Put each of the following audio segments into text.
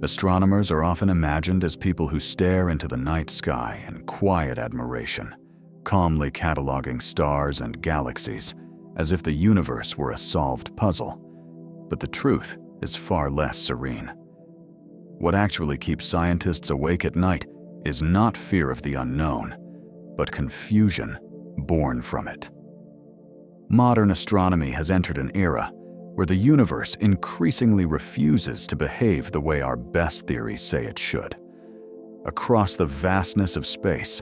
Astronomers are often imagined as people who stare into the night sky in quiet admiration, calmly cataloging stars and galaxies as if the universe were a solved puzzle. But the truth is far less serene. What actually keeps scientists awake at night is not fear of the unknown, but confusion born from it. Modern astronomy has entered an era where the universe increasingly refuses to behave the way our best theories say it should. Across the vastness of space,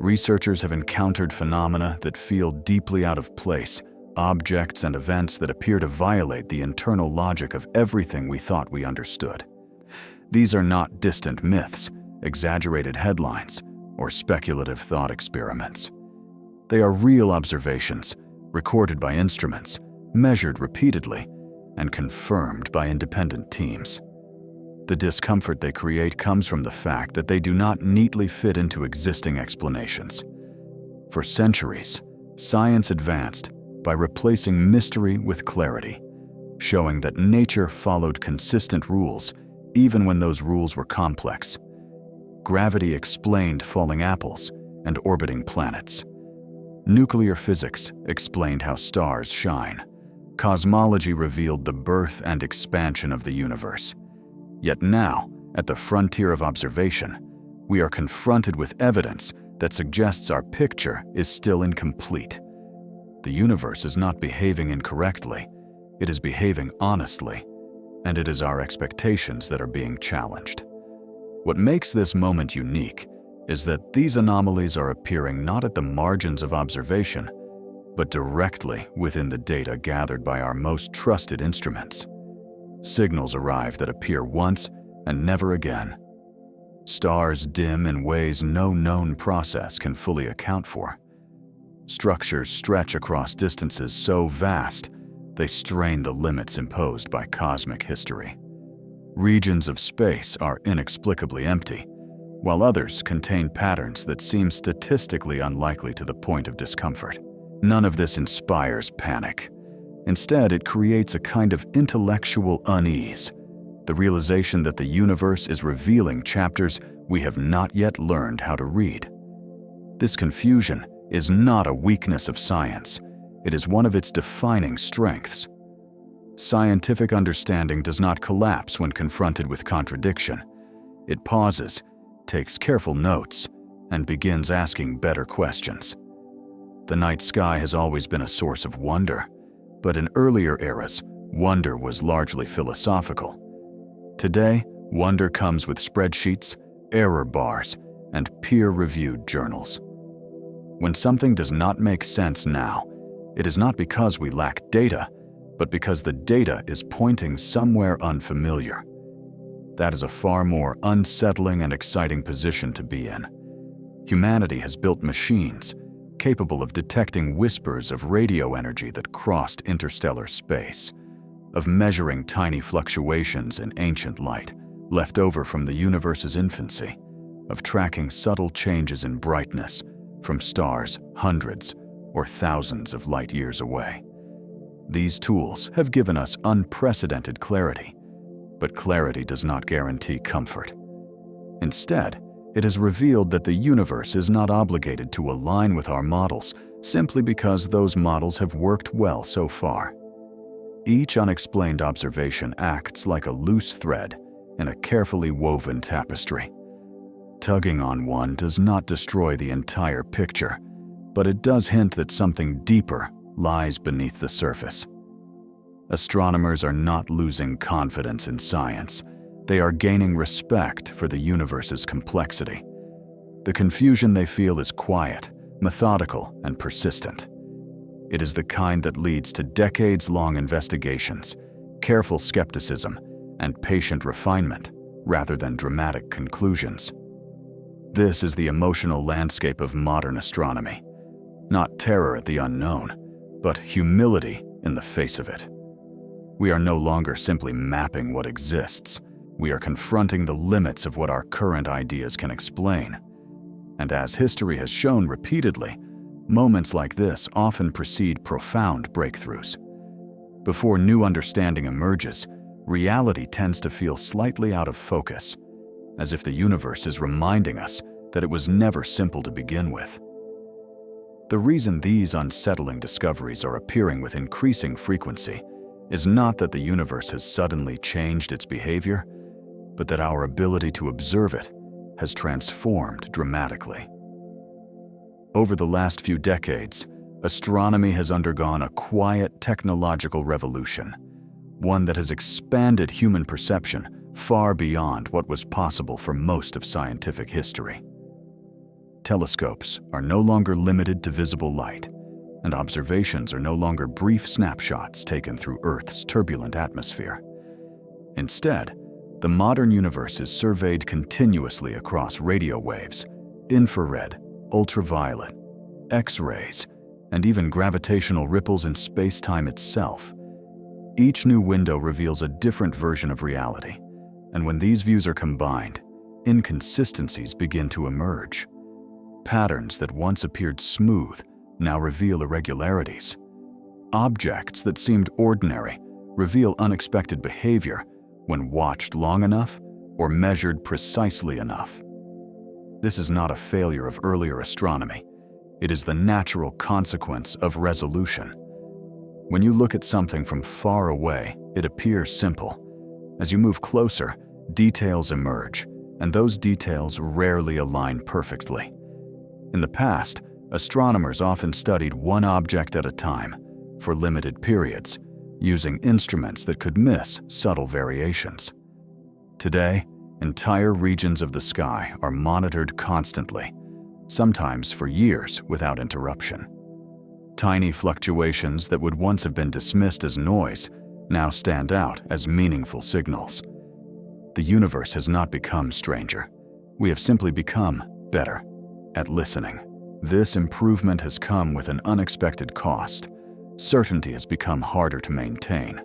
researchers have encountered phenomena that feel deeply out of place, objects and events that appear to violate the internal logic of everything we thought we understood. These are not distant myths, exaggerated headlines, or speculative thought experiments. They are real observations, recorded by instruments, measured repeatedly, and confirmed by independent teams. The discomfort they create comes from the fact that they do not neatly fit into existing explanations. For centuries, science advanced by replacing mystery with clarity, showing that nature followed consistent rules even when those rules were complex. Gravity explained falling apples and orbiting planets. Nuclear physics explained how stars shine. Cosmology revealed the birth and expansion of the universe. Yet now, at the frontier of observation, we are confronted with evidence that suggests our picture is still incomplete. The universe is not behaving incorrectly, it is behaving honestly, and it is our expectations that are being challenged. What makes this moment unique is that these anomalies are appearing not at the margins of observation, but directly within the data gathered by our most trusted instruments. Signals arrive that appear once and never again. Stars dim in ways no known process can fully account for. Structures stretch across distances so vast, they strain the limits imposed by cosmic history. Regions of space are inexplicably empty, while others contain patterns that seem statistically unlikely to the point of discomfort. None of this inspires panic. Instead, it creates a kind of intellectual unease, the realization that the universe is revealing chapters we have not yet learned how to read. This confusion is not a weakness of science, it is one of its defining strengths. Scientific understanding does not collapse when confronted with contradiction. It pauses, takes careful notes, and begins asking better questions. The night sky has always been a source of wonder, but in earlier eras, wonder was largely philosophical. Today, wonder comes with spreadsheets, error bars, and peer-reviewed journals. When something does not make sense now, it is not because we lack data, but because the data is pointing somewhere unfamiliar. That is a far more unsettling and exciting position to be in. Humanity has built machines capable of detecting whispers of radio energy that crossed interstellar space, of measuring tiny fluctuations in ancient light left over from the universe's infancy, of tracking subtle changes in brightness from stars hundreds or thousands of light years away. These tools have given us unprecedented clarity, but clarity does not guarantee comfort. Instead, it has revealed that the universe is not obligated to align with our models simply because those models have worked well so far. Each unexplained observation acts like a loose thread in a carefully woven tapestry. Tugging on one does not destroy the entire picture, but it does hint that something deeper lies beneath the surface. Astronomers are not losing confidence in science. They are gaining respect for the universe's complexity. The confusion they feel is quiet, methodical, and persistent. It is the kind that leads to decades-long investigations, careful skepticism, and patient refinement, rather than dramatic conclusions. This is the emotional landscape of modern astronomy. Not terror at the unknown, but humility in the face of it. We are no longer simply mapping what exists. We are confronting the limits of what our current ideas can explain. And as history has shown repeatedly, moments like this often precede profound breakthroughs. Before new understanding emerges, reality tends to feel slightly out of focus, as if the universe is reminding us that it was never simple to begin with. The reason these unsettling discoveries are appearing with increasing frequency is not that the universe has suddenly changed its behavior, but that our ability to observe it has transformed dramatically. Over the last few decades, astronomy has undergone a quiet technological revolution, one that has expanded human perception far beyond what was possible for most of scientific history. Telescopes are no longer limited to visible light, and observations are no longer brief snapshots taken through Earth's turbulent atmosphere. Instead, the modern universe is surveyed continuously across radio waves, infrared, ultraviolet, X-rays, and even gravitational ripples in space-time itself. Each new window reveals a different version of reality, and when these views are combined, inconsistencies begin to emerge. Patterns that once appeared smooth now reveal irregularities. Objects that seemed ordinary reveal unexpected behavior when watched long enough or measured precisely enough. This is not a failure of earlier astronomy. It is the natural consequence of resolution. When you look at something from far away, it appears simple. As you move closer, details emerge, and those details rarely align perfectly. In the past, astronomers often studied one object at a time, for limited periods, using instruments that could miss subtle variations. Today, entire regions of the sky are monitored constantly, sometimes for years without interruption. Tiny fluctuations that would once have been dismissed as noise now stand out as meaningful signals. The universe has not become stranger. We have simply become better at listening. This improvement has come with an unexpected cost. Certainty has become harder to maintain.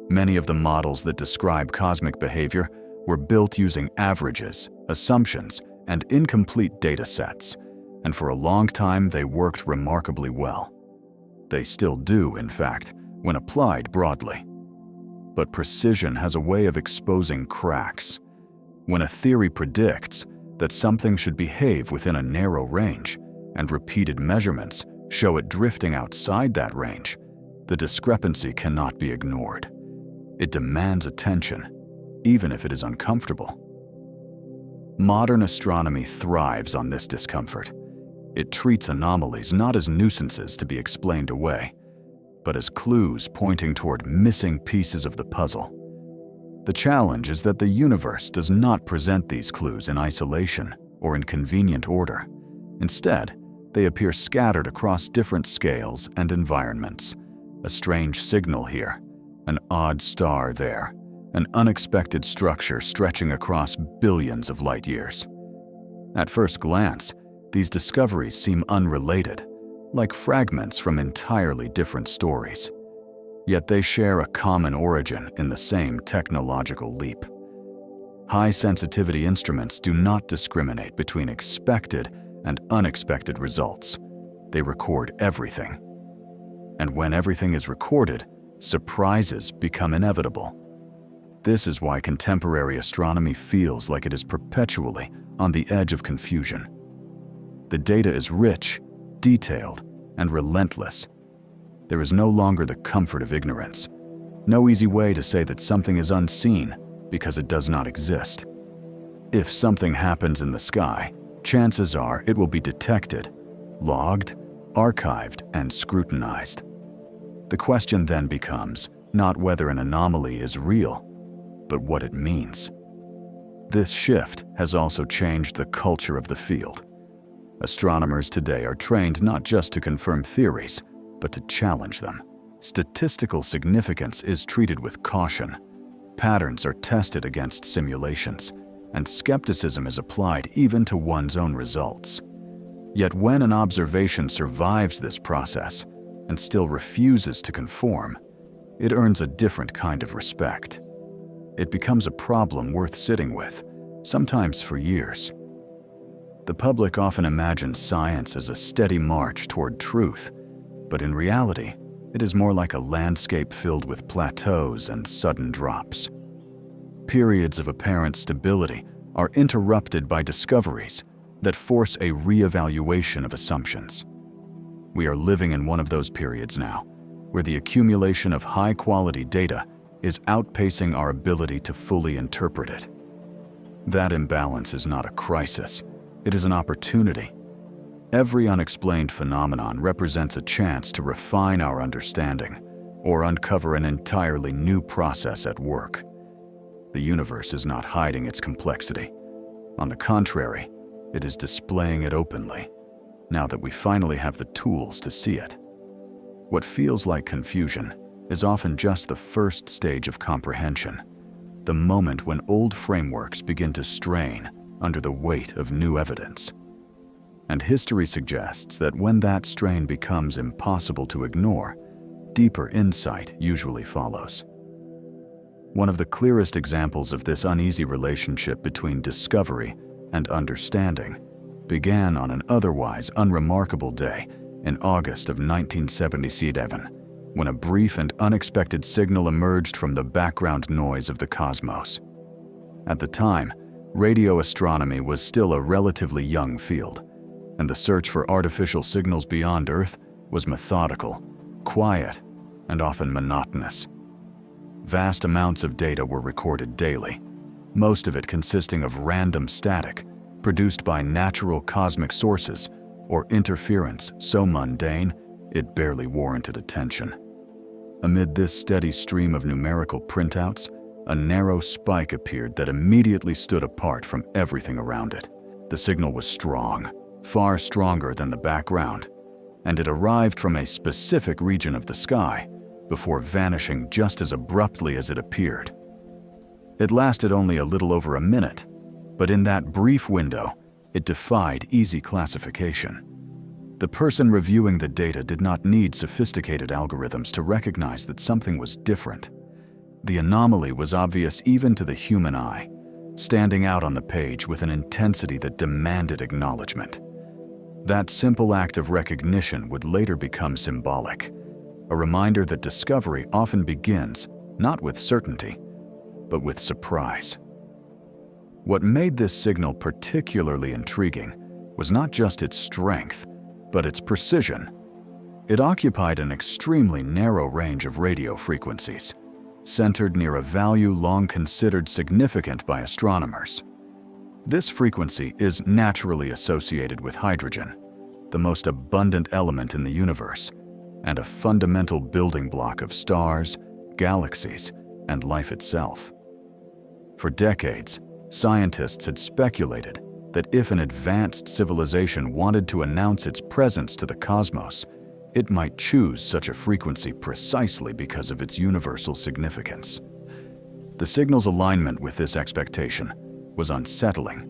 Many of the models that describe cosmic behavior were built using averages, assumptions, and incomplete data sets, and for a long time they worked remarkably well. They still do, in fact, when applied broadly. But precision has a way of exposing cracks. When a theory predicts that something should behave within a narrow range, and repeated measurements show it drifting outside that range, the discrepancy cannot be ignored. It demands attention, even if it is uncomfortable. Modern astronomy thrives on this discomfort. It treats anomalies not as nuisances to be explained away, but as clues pointing toward missing pieces of the puzzle. The challenge is that the universe does not present these clues in isolation or in convenient order. Instead, they appear scattered across different scales and environments. A strange signal here, an odd star there, an unexpected structure stretching across billions of light years. At first glance, these discoveries seem unrelated, like fragments from entirely different stories. Yet they share a common origin in the same technological leap. High-sensitivity instruments do not discriminate between expected and unexpected results. They record everything. And when everything is recorded, surprises become inevitable. This is why contemporary astronomy feels like it is perpetually on the edge of confusion. The data is rich, detailed, and relentless. There is no longer the comfort of ignorance. No easy way to say that something is unseen because it does not exist. If something happens in the sky, chances are it will be detected, logged, archived, and scrutinized. The question then becomes not whether an anomaly is real, but what it means. This shift has also changed the culture of the field. Astronomers today are trained not just to confirm theories, but to challenge them. Statistical significance is treated with caution. Patterns are tested against simulations, and skepticism is applied even to one's own results. Yet when an observation survives this process and still refuses to conform, it earns a different kind of respect. It becomes a problem worth sitting with, sometimes for years. The public often imagines science as a steady march toward truth, but in reality, It is more like a landscape filled with plateaus and sudden drops. Periods of apparent stability are interrupted by discoveries that force a re-evaluation of assumptions. We are living in one of those periods now, where the accumulation of high-quality data is outpacing our ability to fully interpret it. That imbalance is not a crisis, it is an opportunity. Every unexplained phenomenon represents a chance to refine our understanding or uncover an entirely new process at work. The universe is not hiding its complexity. On the contrary, it is displaying it openly, now that we finally have the tools to see it. What feels like confusion is often just the first stage of comprehension, the moment when old frameworks begin to strain under the weight of new evidence. And history suggests that when that strain becomes impossible to ignore, deeper insight usually follows. One of the clearest examples of this uneasy relationship between discovery and understanding began on an otherwise unremarkable day in August of 1977, when a brief and unexpected signal emerged from the background noise of the cosmos. At the time, radio astronomy was still a relatively young field, and the search for artificial signals beyond Earth was methodical, quiet, and often monotonous. Vast amounts of data were recorded daily, most of it consisting of random static produced by natural cosmic sources or interference so mundane it barely warranted attention. Amid this steady stream of numerical printouts, a narrow spike appeared that immediately stood apart from everything around it. The signal was strong, far stronger than the background, and it arrived from a specific region of the sky before vanishing just as abruptly as it appeared. It lasted only a little over a minute, but in that brief window, it defied easy classification. The person reviewing the data did not need sophisticated algorithms to recognize that something was different. The anomaly was obvious even to the human eye, standing out on the page with an intensity that demanded acknowledgement. That simple act of recognition would later become symbolic, a reminder that discovery often begins not with certainty, but with surprise. What made this signal particularly intriguing was not just its strength, but its precision. It occupied an extremely narrow range of radio frequencies, centered near a value long considered significant by astronomers. This frequency is naturally associated with hydrogen, the most abundant element in the universe, and a fundamental building block of stars, galaxies, and life itself. For decades, scientists had speculated that if an advanced civilization wanted to announce its presence to the cosmos, it might choose such a frequency precisely because of its universal significance. The signal's alignment with this expectation was unsettling,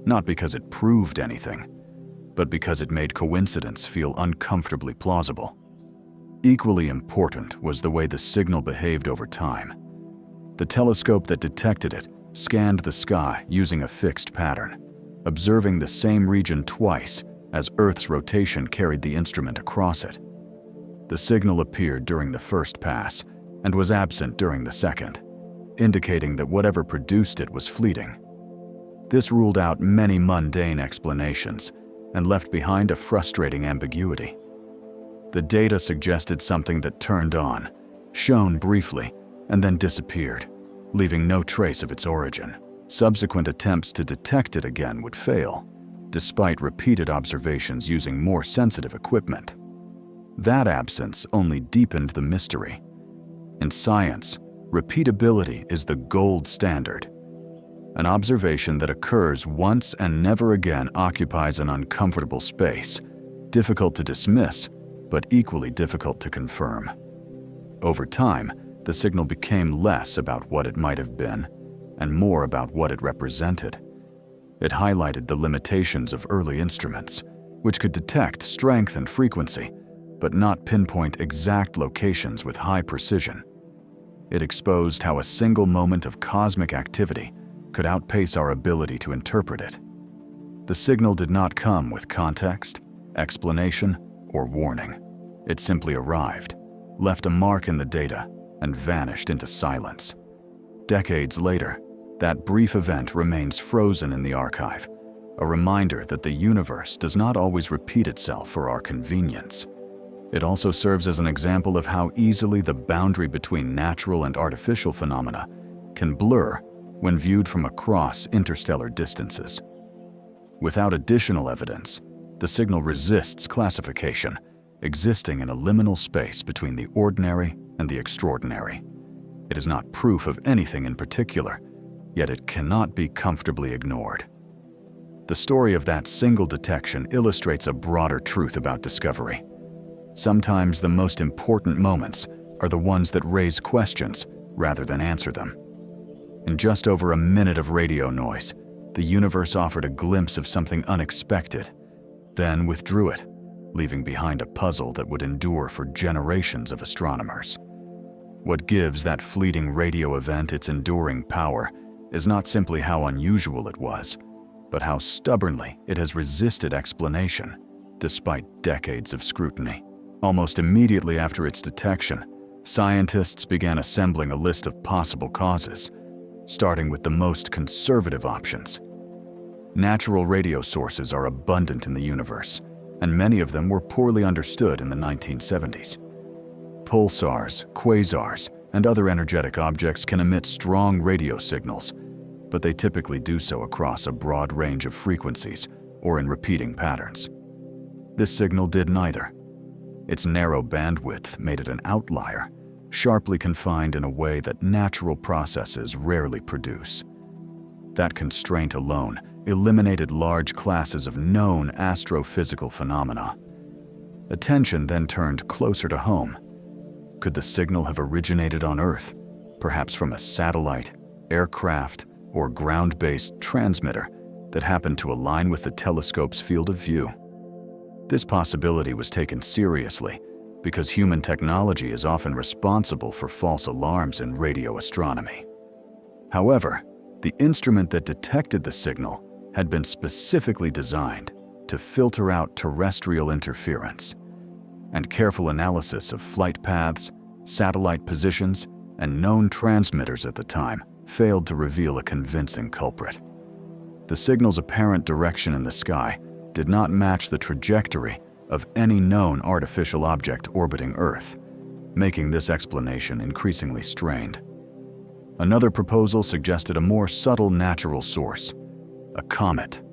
not because it proved anything, but because it made coincidence feel uncomfortably plausible. Equally important was the way the signal behaved over time. The telescope that detected it scanned the sky using a fixed pattern, observing the same region twice as Earth's rotation carried the instrument across it. The signal appeared during the first pass and was absent during the second, indicating that whatever produced it was fleeting. This ruled out many mundane explanations and left behind a frustrating ambiguity. The data suggested something that turned on, shone briefly, and then disappeared, leaving no trace of its origin. Subsequent attempts to detect it again would fail, despite repeated observations using more sensitive equipment. That absence only deepened the mystery. In science, repeatability is the gold standard. An observation that occurs once and never again occupies an uncomfortable space, difficult to dismiss, but equally difficult to confirm. Over time, the signal became less about what it might have been, and more about what it represented. It highlighted the limitations of early instruments, which could detect strength and frequency, but not pinpoint exact locations with high precision. It exposed how a single moment of cosmic activity could outpace our ability to interpret it. The signal did not come with context, explanation, or warning. It simply arrived, left a mark in the data, and vanished into silence. Decades later, that brief event remains frozen in the archive, a reminder that the universe does not always repeat itself for our convenience. It also serves as an example of how easily the boundary between natural and artificial phenomena can blur when viewed from across interstellar distances. Without additional evidence, the signal resists classification, existing in a liminal space between the ordinary and the extraordinary. It is not proof of anything in particular, yet it cannot be comfortably ignored. The story of that single detection illustrates a broader truth about discovery. Sometimes the most important moments are the ones that raise questions rather than answer them. In just over a minute of radio noise, the universe offered a glimpse of something unexpected, then withdrew it, leaving behind a puzzle that would endure for generations of astronomers. What gives that fleeting radio event its enduring power is not simply how unusual it was, but how stubbornly it has resisted explanation, despite decades of scrutiny. Almost immediately after its detection, scientists began assembling a list of possible causes, starting with the most conservative options. Natural radio sources are abundant in the universe, and many of them were poorly understood in the 1970s. Pulsars, quasars, and other energetic objects can emit strong radio signals, but they typically do so across a broad range of frequencies or in repeating patterns. This signal did neither. Its narrow bandwidth made it an outlier, sharply confined in a way that natural processes rarely produce. That constraint alone eliminated large classes of known astrophysical phenomena. Attention then turned closer to home. Could the signal have originated on Earth, perhaps from a satellite, aircraft, or ground-based transmitter that happened to align with the telescope's field of view? This possibility was taken seriously because human technology is often responsible for false alarms in radio astronomy. However, the instrument that detected the signal had been specifically designed to filter out terrestrial interference, and careful analysis of flight paths, satellite positions, and known transmitters at the time failed to reveal a convincing culprit. The signal's apparent direction in the sky did not match the trajectory of any known artificial object orbiting Earth, making this explanation increasingly strained. Another proposal suggested a more subtle natural source: a comet.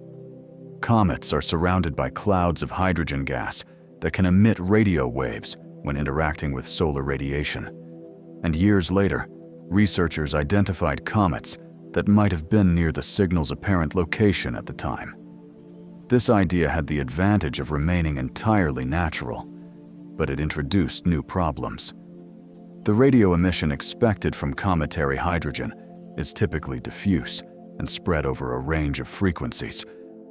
Comets are surrounded by clouds of hydrogen gas that can emit radio waves when interacting with solar radiation. And years later, researchers identified comets that might have been near the signal's apparent location at the time. This idea had the advantage of remaining entirely natural, but it introduced new problems. The radio emission expected from cometary hydrogen is typically diffuse and spread over a range of frequencies,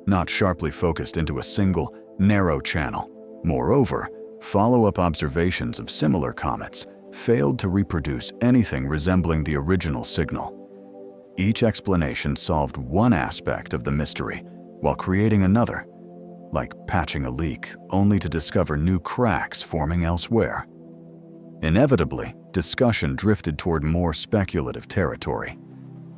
not sharply focused into a single, narrow channel. Moreover, follow-up observations of similar comets failed to reproduce anything resembling the original signal. Each explanation solved one aspect of the mystery while creating another, like patching a leak only to discover new cracks forming elsewhere. Inevitably, discussion drifted toward more speculative territory.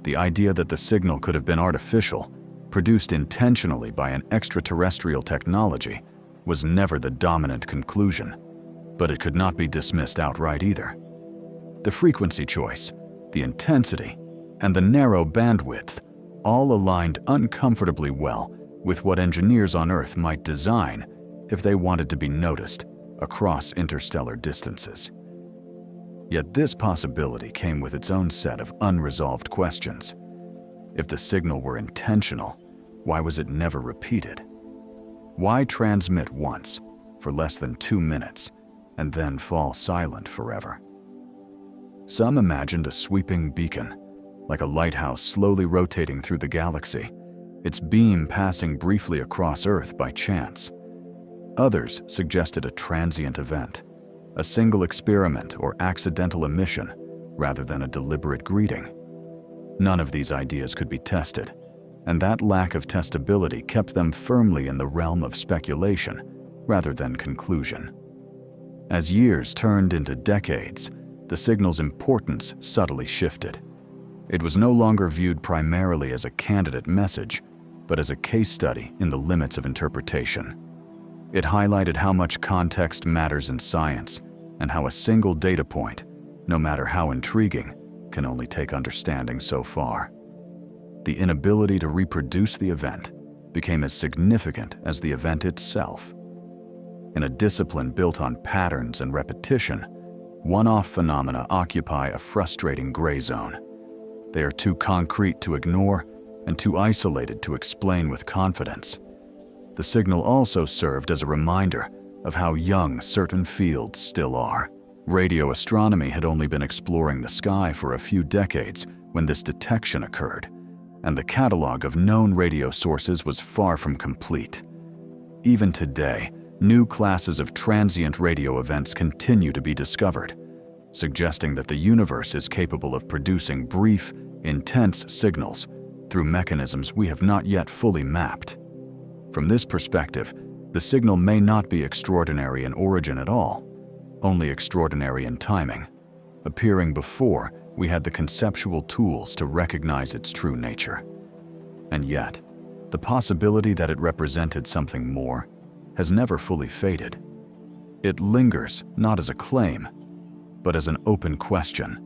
The idea that the signal could have been artificial, produced intentionally by an extraterrestrial technology, was never the dominant conclusion, but it could not be dismissed outright either. The frequency choice, the intensity, and the narrow bandwidth all aligned uncomfortably well with what engineers on Earth might design if they wanted to be noticed across interstellar distances. Yet this possibility came with its own set of unresolved questions. If the signal were intentional, why was it never repeated? Why transmit once for less than 2 minutes and then fall silent forever? Some imagined a sweeping beacon, like a lighthouse slowly rotating through the galaxy, its beam passing briefly across Earth by chance. Others suggested a transient event, a single experiment or accidental emission, rather than a deliberate greeting. None of these ideas could be tested, and that lack of testability kept them firmly in the realm of speculation rather than conclusion. As years turned into decades, the signal's importance subtly shifted. It was no longer viewed primarily as a candidate message, but as a case study in the limits of interpretation. It highlighted how much context matters in science, and how a single data point, no matter how intriguing, can only take understanding so far. The inability to reproduce the event became as significant as the event itself. In a discipline built on patterns and repetition, one-off phenomena occupy a frustrating gray zone. They are too concrete to ignore and too isolated to explain with confidence. The signal also served as a reminder of how young certain fields still are. Radio astronomy had only been exploring the sky for a few decades when this detection occurred, and the catalog of known radio sources was far from complete. Even today, new classes of transient radio events continue to be discovered, suggesting that the universe is capable of producing brief, intense signals through mechanisms we have not yet fully mapped. From this perspective, the signal may not be extraordinary in origin at all, only extraordinary in timing, appearing before we had the conceptual tools to recognize its true nature. And yet, the possibility that it represented something more has never fully faded. It lingers not as a claim, but as an open question,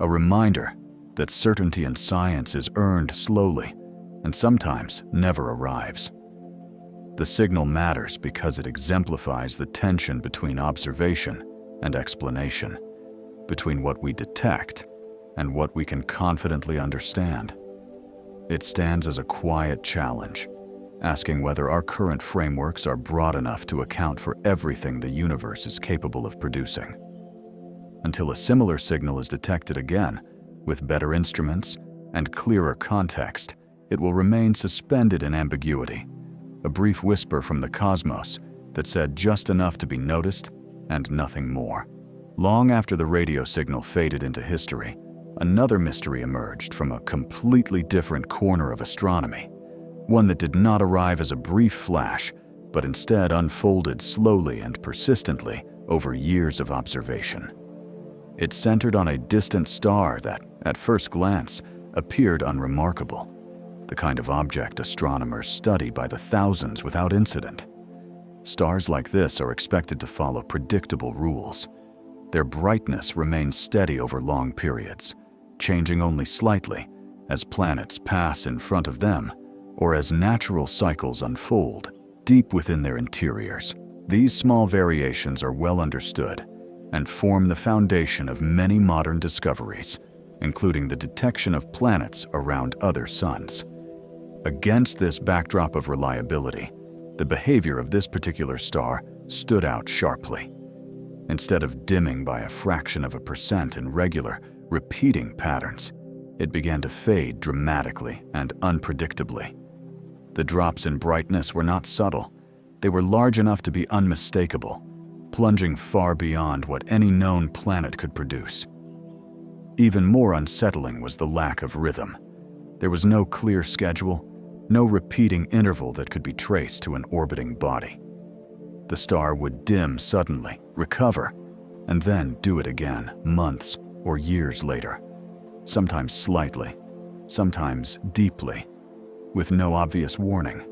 a reminder that certainty in science is earned slowly and sometimes never arrives. The signal matters because it exemplifies the tension between observation and explanation, between what we detect and what we can confidently understand. It stands as a quiet challenge, asking whether our current frameworks are broad enough to account for everything the universe is capable of producing. Until a similar signal is detected again, with better instruments and clearer context, it will remain suspended in ambiguity, a brief whisper from the cosmos that said just enough to be noticed and nothing more. Long after the radio signal faded into history, another mystery emerged from a completely different corner of astronomy, one that did not arrive as a brief flash, but instead unfolded slowly and persistently over years of observation. It centered on a distant star that, at first glance, appeared unremarkable, the kind of object astronomers study by the thousands without incident. Stars like this are expected to follow predictable rules. Their brightness remains steady over long periods, changing only slightly as planets pass in front of them or as natural cycles unfold deep within their interiors. These small variations are well understood and form the foundation of many modern discoveries, including the detection of planets around other suns. Against this backdrop of reliability, the behavior of this particular star stood out sharply. Instead of dimming by a fraction of a percent in regular, repeating patterns, it began to fade dramatically and unpredictably. The drops in brightness were not subtle. They were large enough to be unmistakable, plunging far beyond what any known planet could produce. Even more unsettling was the lack of rhythm. There was no clear schedule, no repeating interval that could be traced to an orbiting body. The star would dim suddenly, recover, and then do it again months or years later, sometimes slightly, sometimes deeply, with no obvious warning.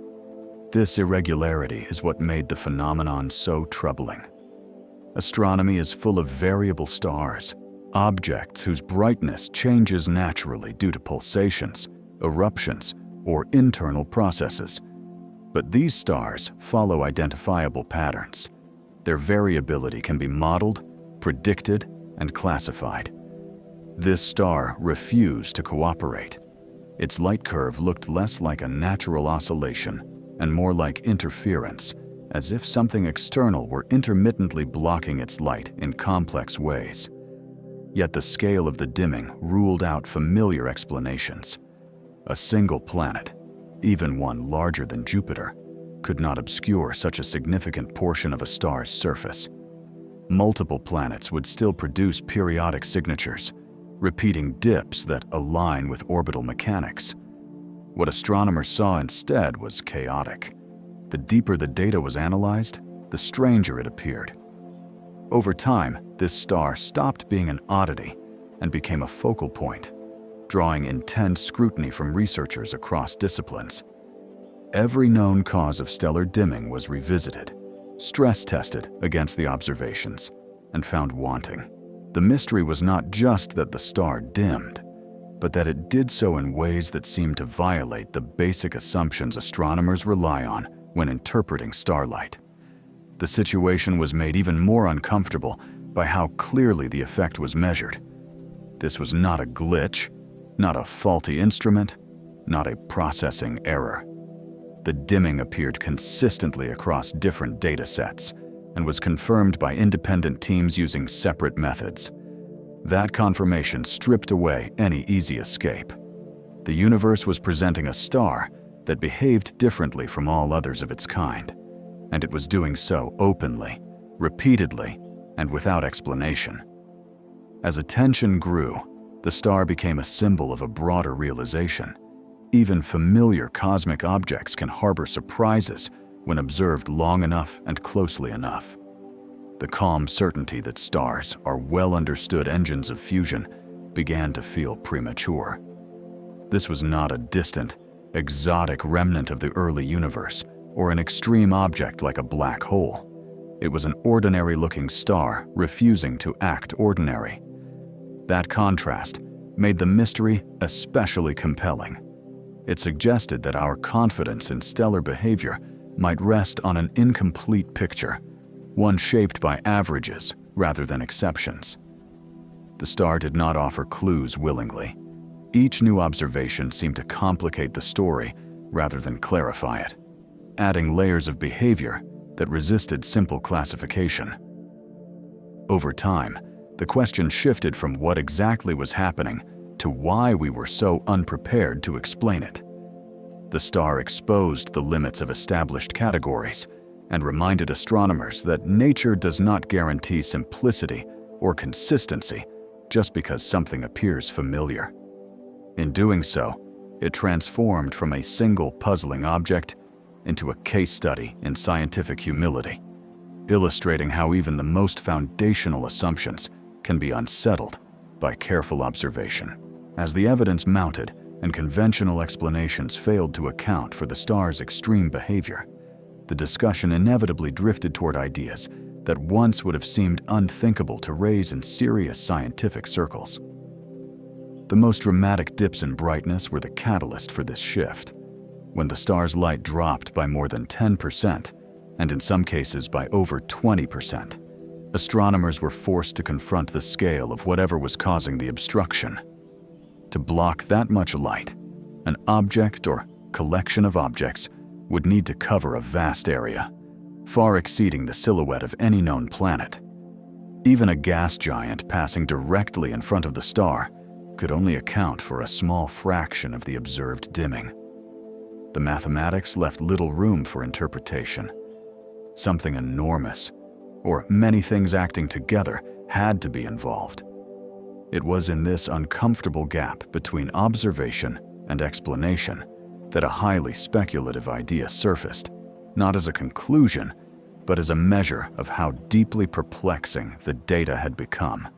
This irregularity is what made the phenomenon so troubling. Astronomy is full of variable stars, objects whose brightness changes naturally due to pulsations, eruptions, or internal processes. But these stars follow identifiable patterns. Their variability can be modeled, predicted, and classified. This star refused to cooperate. Its light curve looked less like a natural oscillation and more like interference, as if something external were intermittently blocking its light in complex ways. Yet the scale of the dimming ruled out familiar explanations. A single planet, even one larger than Jupiter, could not obscure such a significant portion of a star's surface. Multiple planets would still produce periodic signatures, repeating dips that align with orbital mechanics. What astronomers saw instead was chaotic. The deeper the data was analyzed, the stranger it appeared. Over time, this star stopped being an oddity and became a focal point, drawing intense scrutiny from researchers across disciplines. Every known cause of stellar dimming was revisited, stress-tested against the observations, and found wanting. The mystery was not just that the star dimmed, but that it did so in ways that seemed to violate the basic assumptions astronomers rely on when interpreting starlight. The situation was made even more uncomfortable by how clearly the effect was measured. This was not a glitch, not a faulty instrument, not a processing error. The dimming appeared consistently across different data sets and was confirmed by independent teams using separate methods. That confirmation stripped away any easy escape. The universe was presenting a star that behaved differently from all others of its kind, and it was doing so openly, repeatedly, and without explanation. As attention grew, the star became a symbol of a broader realization. Even familiar cosmic objects can harbor surprises when observed long enough and closely enough. The calm certainty that stars are well-understood engines of fusion began to feel premature. This was not a distant, exotic remnant of the early universe or an extreme object like a black hole. It was an ordinary-looking star refusing to act ordinary. That contrast made the mystery especially compelling. It suggested that our confidence in stellar behavior might rest on an incomplete picture, one shaped by averages rather than exceptions. The star did not offer clues willingly. Each new observation seemed to complicate the story rather than clarify it, adding layers of behavior that resisted simple classification. Over time, the question shifted from what exactly was happening to why we were so unprepared to explain it. The star exposed the limits of established categories and reminded astronomers that nature does not guarantee simplicity or consistency just because something appears familiar. In doing so, it transformed from a single puzzling object into a case study in scientific humility, illustrating how even the most foundational assumptions can be unsettled by careful observation. As the evidence mounted and conventional explanations failed to account for the star's extreme behavior, the discussion inevitably drifted toward ideas that once would have seemed unthinkable to raise in serious scientific circles. The most dramatic dips in brightness were the catalyst for this shift. When the star's light dropped by more than 10%, and in some cases by over 20%, astronomers were forced to confront the scale of whatever was causing the obstruction. To block that much light, an object or collection of objects would need to cover a vast area, far exceeding the silhouette of any known planet. Even a gas giant passing directly in front of the star could only account for a small fraction of the observed dimming. The mathematics left little room for interpretation. Something enormous, or many things acting together, had to be involved. It was in this uncomfortable gap between observation and explanation that a highly speculative idea surfaced, not as a conclusion, but as a measure of how deeply perplexing the data had become.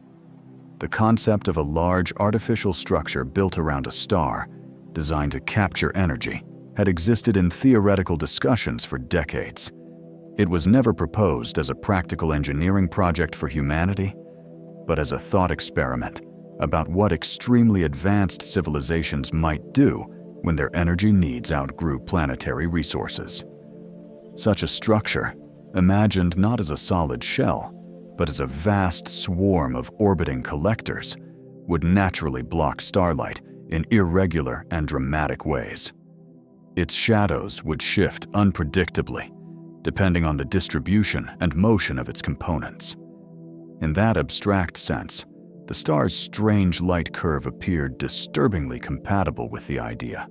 The concept of a large artificial structure built around a star, designed to capture energy, had existed in theoretical discussions for decades. It was never proposed as a practical engineering project for humanity, but as a thought experiment about what extremely advanced civilizations might do when their energy needs outgrew planetary resources. Such a structure, imagined not as a solid shell, but as a vast swarm of orbiting collectors, would naturally block starlight in irregular and dramatic ways. Its shadows would shift unpredictably, depending on the distribution and motion of its components. In that abstract sense, the star's strange light curve appeared disturbingly compatible with the idea.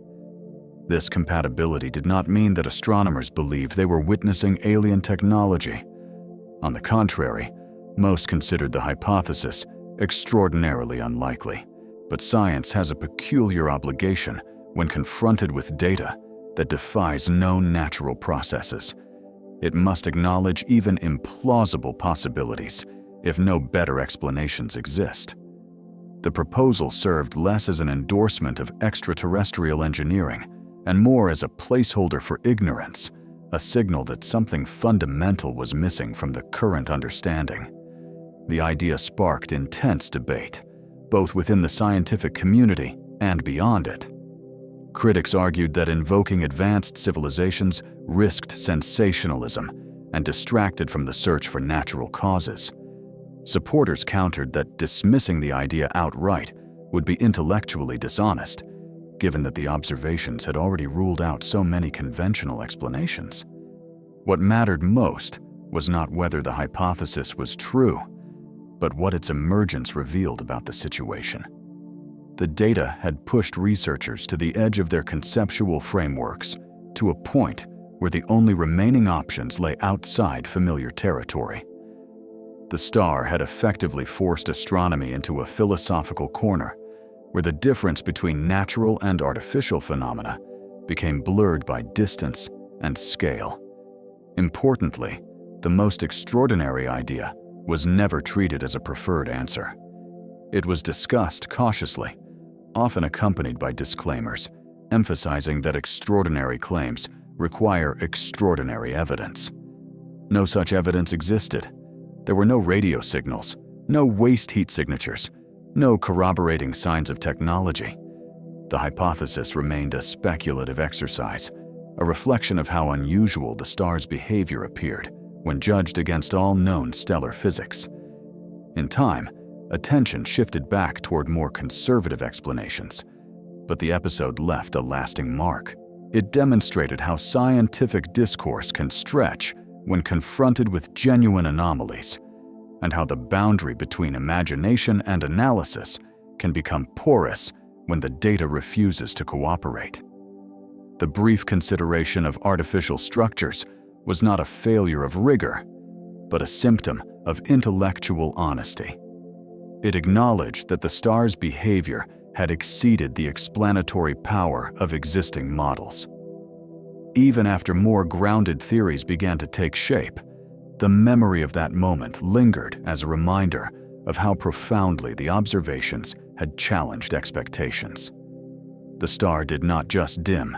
This compatibility did not mean that astronomers believed they were witnessing alien technology. On the contrary, most considered the hypothesis extraordinarily unlikely. But science has a peculiar obligation when confronted with data that defies known natural processes. It must acknowledge even implausible possibilities if no better explanations exist. The proposal served less as an endorsement of extraterrestrial engineering and more as a placeholder for ignorance, a signal that something fundamental was missing from the current understanding. The idea sparked intense debate, both within the scientific community and beyond it. Critics argued that invoking advanced civilizations risked sensationalism and distracted from the search for natural causes. Supporters countered that dismissing the idea outright would be intellectually dishonest, given that the observations had already ruled out so many conventional explanations. What mattered most was not whether the hypothesis was true, but what its emergence revealed about the situation. The data had pushed researchers to the edge of their conceptual frameworks, to a point where the only remaining options lay outside familiar territory. The star had effectively forced astronomy into a philosophical corner, where the difference between natural and artificial phenomena became blurred by distance and scale. Importantly, the most extraordinary idea was never treated as a preferred answer. It was discussed cautiously, often accompanied by disclaimers, emphasizing that extraordinary claims require extraordinary evidence. No such evidence existed. There were no radio signals, no waste heat signatures, no corroborating signs of technology. The hypothesis remained a speculative exercise, a reflection of how unusual the star's behavior appeared when judged against all known stellar physics. In time, attention shifted back toward more conservative explanations, but the episode left a lasting mark. It demonstrated how scientific discourse can stretch when confronted with genuine anomalies, and how the boundary between imagination and analysis can become porous when the data refuses to cooperate. The brief consideration of artificial structures was not a failure of rigor, but a symptom of intellectual honesty. It acknowledged that the star's behavior had exceeded the explanatory power of existing models. Even after more grounded theories began to take shape, the memory of that moment lingered as a reminder of how profoundly the observations had challenged expectations. The star did not just dim,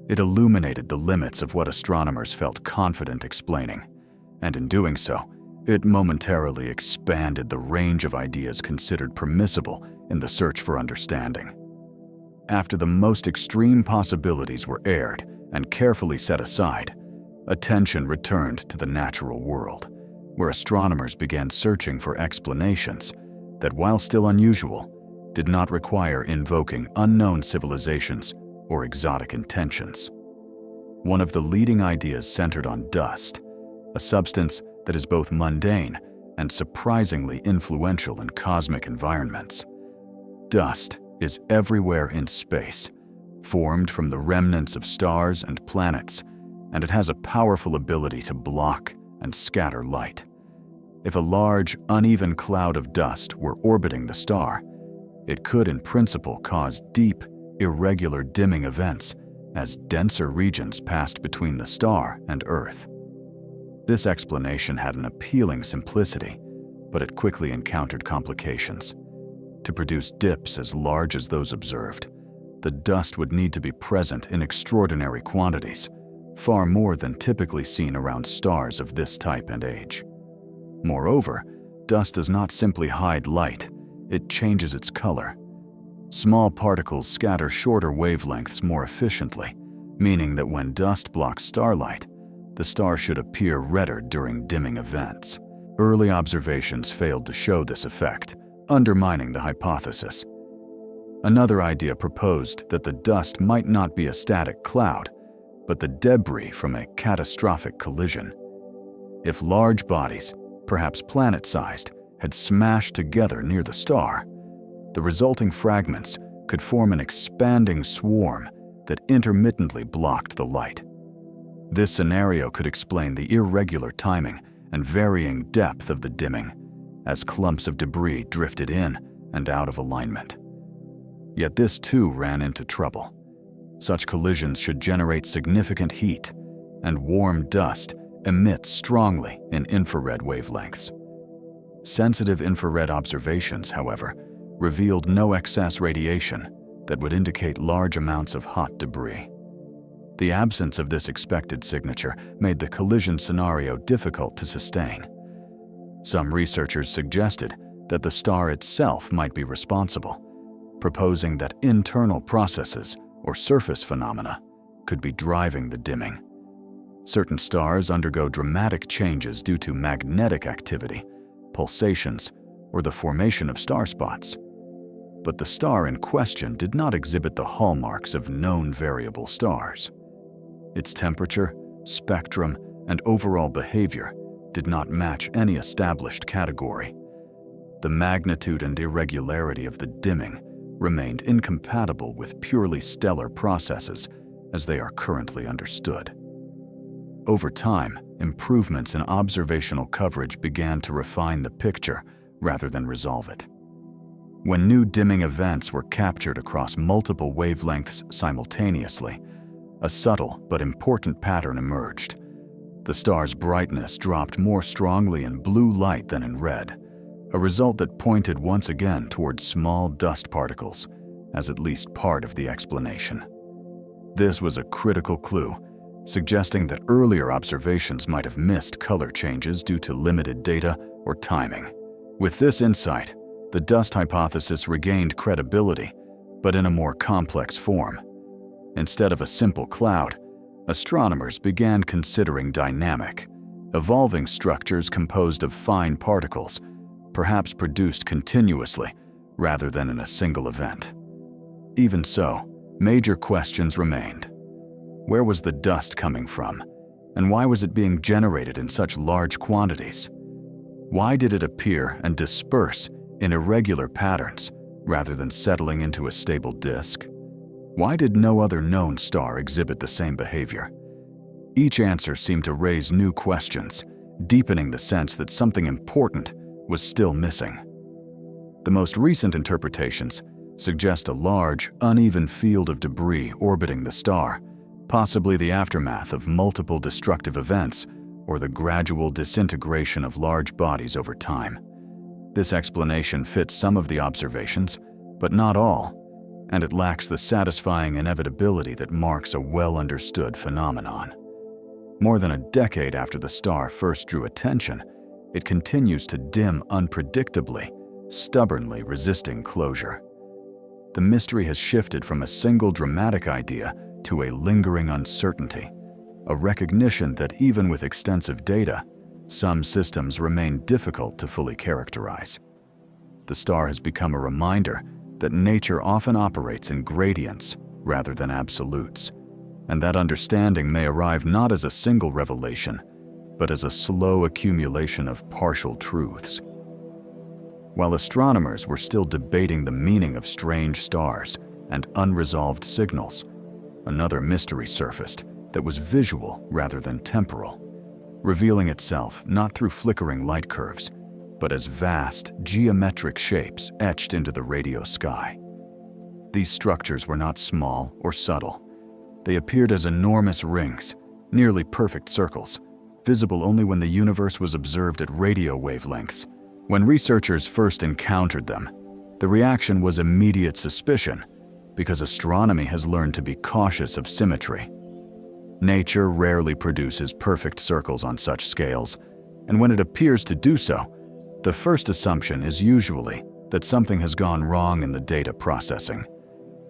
it illuminated the limits of what astronomers felt confident explaining, and in doing so, it momentarily expanded the range of ideas considered permissible in the search for understanding. After the most extreme possibilities were aired and carefully set aside, attention returned to the natural world, where astronomers began searching for explanations that, while still unusual, did not require invoking unknown civilizations or exotic intentions. One of the leading ideas centered on dust, a substance that is both mundane and surprisingly influential in cosmic environments. Dust is everywhere in space, formed from the remnants of stars and planets, and it has a powerful ability to block and scatter light. If a large, uneven cloud of dust were orbiting the star, it could in principle cause deep, irregular dimming events as denser regions passed between the star and Earth. This explanation had an appealing simplicity, but it quickly encountered complications. To produce dips as large as those observed, the dust would need to be present in extraordinary quantities, far more than typically seen around stars of this type and age. Moreover, dust does not simply hide light, it changes its color. Small particles scatter shorter wavelengths more efficiently, meaning that when dust blocks starlight, the star should appear redder during dimming events. Early observations failed to show this effect, undermining the hypothesis. Another idea proposed that the dust might not be a static cloud, but the debris from a catastrophic collision. If large bodies, perhaps planet-sized, had smashed together near the star, the resulting fragments could form an expanding swarm that intermittently blocked the light. This scenario could explain the irregular timing and varying depth of the dimming, as clumps of debris drifted in and out of alignment. Yet this too ran into trouble. Such collisions should generate significant heat, and warm dust emits strongly in infrared wavelengths. Sensitive infrared observations, however, revealed no excess radiation that would indicate large amounts of hot debris. The absence of this expected signature made the collision scenario difficult to sustain. Some researchers suggested that the star itself might be responsible, proposing that internal processes or surface phenomena could be driving the dimming. Certain stars undergo dramatic changes due to magnetic activity, pulsations, or the formation of star spots. But the star in question did not exhibit the hallmarks of known variable stars. Its temperature, spectrum, and overall behavior did not match any established category. The magnitude and irregularity of the dimming remained incompatible with purely stellar processes as they are currently understood. Over time, improvements in observational coverage began to refine the picture rather than resolve it. When new dimming events were captured across multiple wavelengths simultaneously, a subtle but important pattern emerged. The star's brightness dropped more strongly in blue light than in red, a result that pointed once again towards small dust particles as at least part of the explanation. This was a critical clue, suggesting that earlier observations might have missed color changes due to limited data or timing. With this insight, the dust hypothesis regained credibility, but in a more complex form. Instead of a simple cloud, astronomers began considering dynamic, evolving structures composed of fine particles, perhaps produced continuously rather than in a single event. Even so, major questions remained. Where was the dust coming from, and why was it being generated in such large quantities? Why did it appear and disperse in irregular patterns rather than settling into a stable disk? Why did no other known star exhibit the same behavior? Each answer seemed to raise new questions, deepening the sense that something important was still missing. The most recent interpretations suggest a large, uneven field of debris orbiting the star, possibly the aftermath of multiple destructive events or the gradual disintegration of large bodies over time. This explanation fits some of the observations, but not all, and it lacks the satisfying inevitability that marks a well-understood phenomenon. More than a decade after the star first drew attention, it continues to dim unpredictably, stubbornly resisting closure. The mystery has shifted from a single dramatic idea to a lingering uncertainty, a recognition that even with extensive data, some systems remain difficult to fully characterize. The star has become a reminder that nature often operates in gradients rather than absolutes, and that understanding may arrive not as a single revelation, but as a slow accumulation of partial truths. While astronomers were still debating the meaning of strange stars and unresolved signals, another mystery surfaced that was visual rather than temporal, revealing itself not through flickering light curves, but as vast, geometric shapes etched into the radio sky. These structures were not small or subtle. They appeared as enormous rings, nearly perfect circles, visible only when the universe was observed at radio wavelengths. When researchers first encountered them, the reaction was immediate suspicion, because astronomy has learned to be cautious of symmetry. Nature rarely produces perfect circles on such scales, and when it appears to do so, the first assumption is usually that something has gone wrong in the data processing.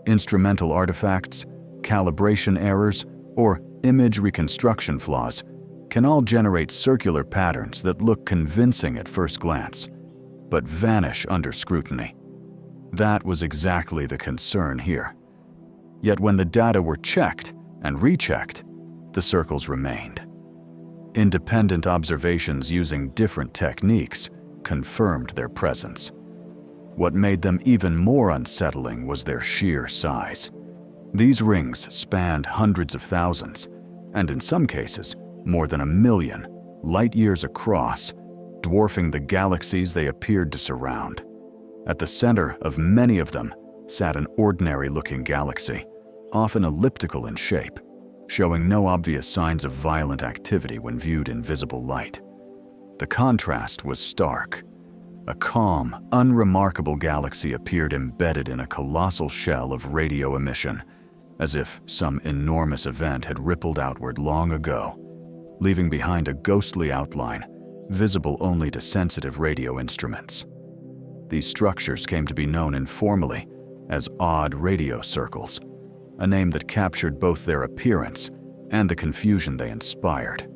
Instrumental artifacts, calibration errors, or image reconstruction flaws can all generate circular patterns that look convincing at first glance, but vanish under scrutiny. That was exactly the concern here. Yet when the data were checked and rechecked, the circles remained. Independent observations using different techniques confirmed their presence. What made them even more unsettling was their sheer size. These rings spanned hundreds of thousands, and in some cases, more than 1 million, light-years across, dwarfing the galaxies they appeared to surround. At the center of many of them sat an ordinary-looking galaxy, often elliptical in shape, showing no obvious signs of violent activity when viewed in visible light. The contrast was stark. A calm, unremarkable galaxy appeared embedded in a colossal shell of radio emission, as if some enormous event had rippled outward long ago, leaving behind a ghostly outline, visible only to sensitive radio instruments. These structures came to be known informally as odd radio circles, a name that captured both their appearance and the confusion they inspired.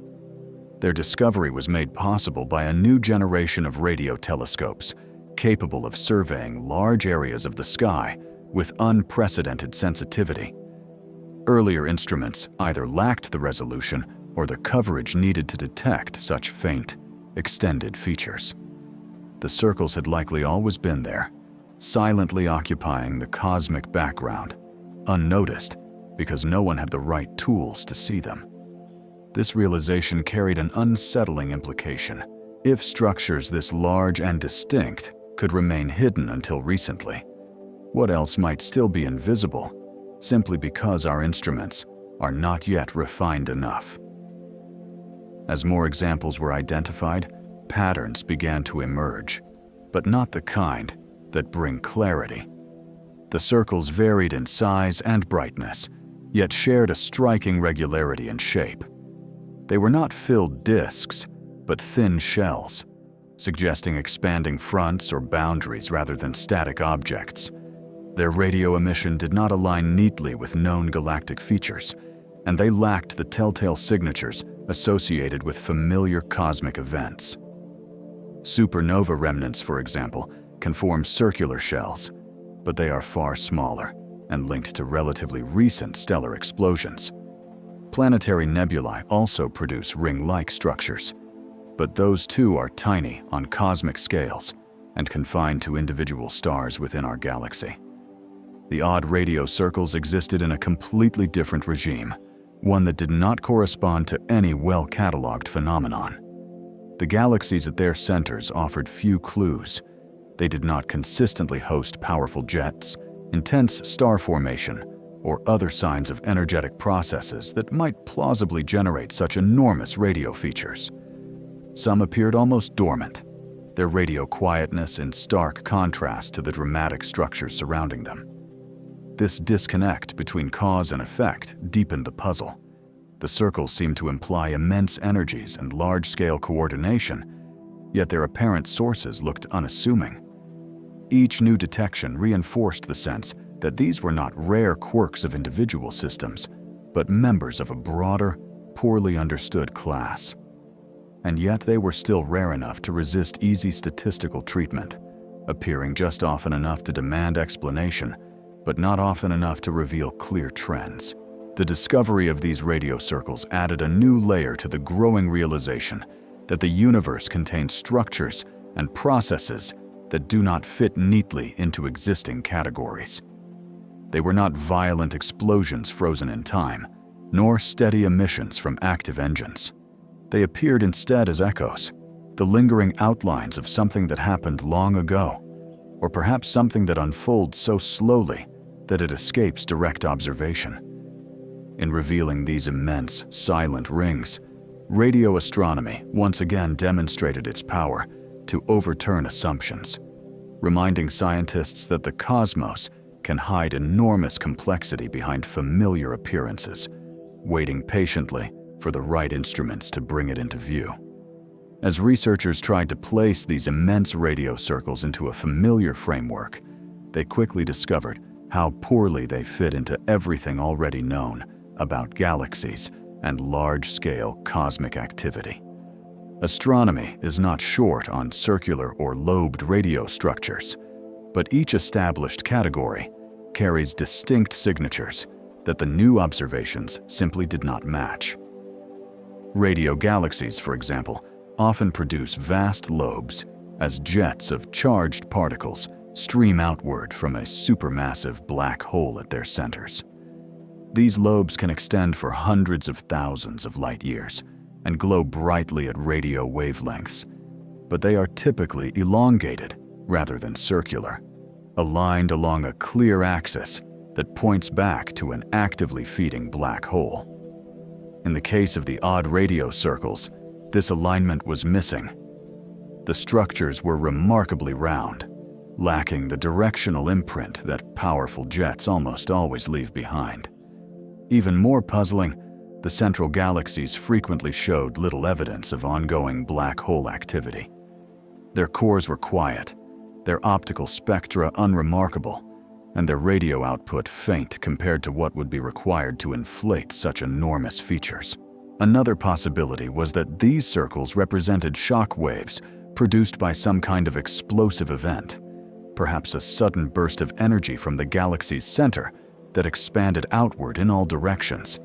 Their discovery was made possible by a new generation of radio telescopes capable of surveying large areas of the sky with unprecedented sensitivity. Earlier instruments either lacked the resolution or the coverage needed to detect such faint, extended features. The circles had likely always been there, silently occupying the cosmic background, unnoticed because no one had the right tools to see them. This realization carried an unsettling implication. If structures this large and distinct could remain hidden until recently, what else might still be invisible, simply because our instruments are not yet refined enough? As more examples were identified, patterns began to emerge, but not the kind that bring clarity. The circles varied in size and brightness, yet shared a striking regularity in shape. They were not filled disks, but thin shells, suggesting expanding fronts or boundaries rather than static objects. Their radio emission did not align neatly with known galactic features, and they lacked the telltale signatures associated with familiar cosmic events. Supernova remnants, for example, can form circular shells, but they are far smaller and linked to relatively recent stellar explosions. Planetary nebulae also produce ring-like structures, but those too are tiny on cosmic scales and confined to individual stars within our galaxy. The odd radio circles existed in a completely different regime, one that did not correspond to any well-cataloged phenomenon. The galaxies at their centers offered few clues. They did not consistently host powerful jets, intense star formation, or other signs of energetic processes that might plausibly generate such enormous radio features. Some appeared almost dormant, their radio quietness in stark contrast to the dramatic structures surrounding them. This disconnect between cause and effect deepened the puzzle. The circles seemed to imply immense energies and large-scale coordination, yet their apparent sources looked unassuming. Each new detection reinforced the sense that these were not rare quirks of individual systems, but members of a broader, poorly understood class. And yet they were still rare enough to resist easy statistical treatment, appearing just often enough to demand explanation, but not often enough to reveal clear trends. The discovery of these radio circles added a new layer to the growing realization that the universe contains structures and processes that do not fit neatly into existing categories. They were not violent explosions frozen in time, nor steady emissions from active engines. They appeared instead as echoes, the lingering outlines of something that happened long ago, or perhaps something that unfolds so slowly that it escapes direct observation. In revealing these immense, silent rings, radio astronomy once again demonstrated its power to overturn assumptions, reminding scientists that the cosmos can hide enormous complexity behind familiar appearances, waiting patiently for the right instruments to bring it into view. As researchers tried to place these immense radio circles into a familiar framework, they quickly discovered how poorly they fit into everything already known about galaxies and large-scale cosmic activity. Astronomy is not short on circular or lobed radio structures, but each established category carries distinct signatures that the new observations simply did not match. Radio galaxies, for example, often produce vast lobes as jets of charged particles stream outward from a supermassive black hole at their centers. These lobes can extend for hundreds of thousands of light years and glow brightly at radio wavelengths, but they are typically elongated rather than circular, aligned along a clear axis that points back to an actively feeding black hole. In the case of the odd radio circles, this alignment was missing. The structures were remarkably round, lacking the directional imprint that powerful jets almost always leave behind. Even more puzzling, the central galaxies frequently showed little evidence of ongoing black hole activity. Their cores were quiet, their optical spectra unremarkable, and their radio output faint compared to what would be required to inflate such enormous features. Another possibility was that these circles represented shock waves produced by some kind of explosive event, perhaps a sudden burst of energy from the galaxy's center that expanded outward in all directions.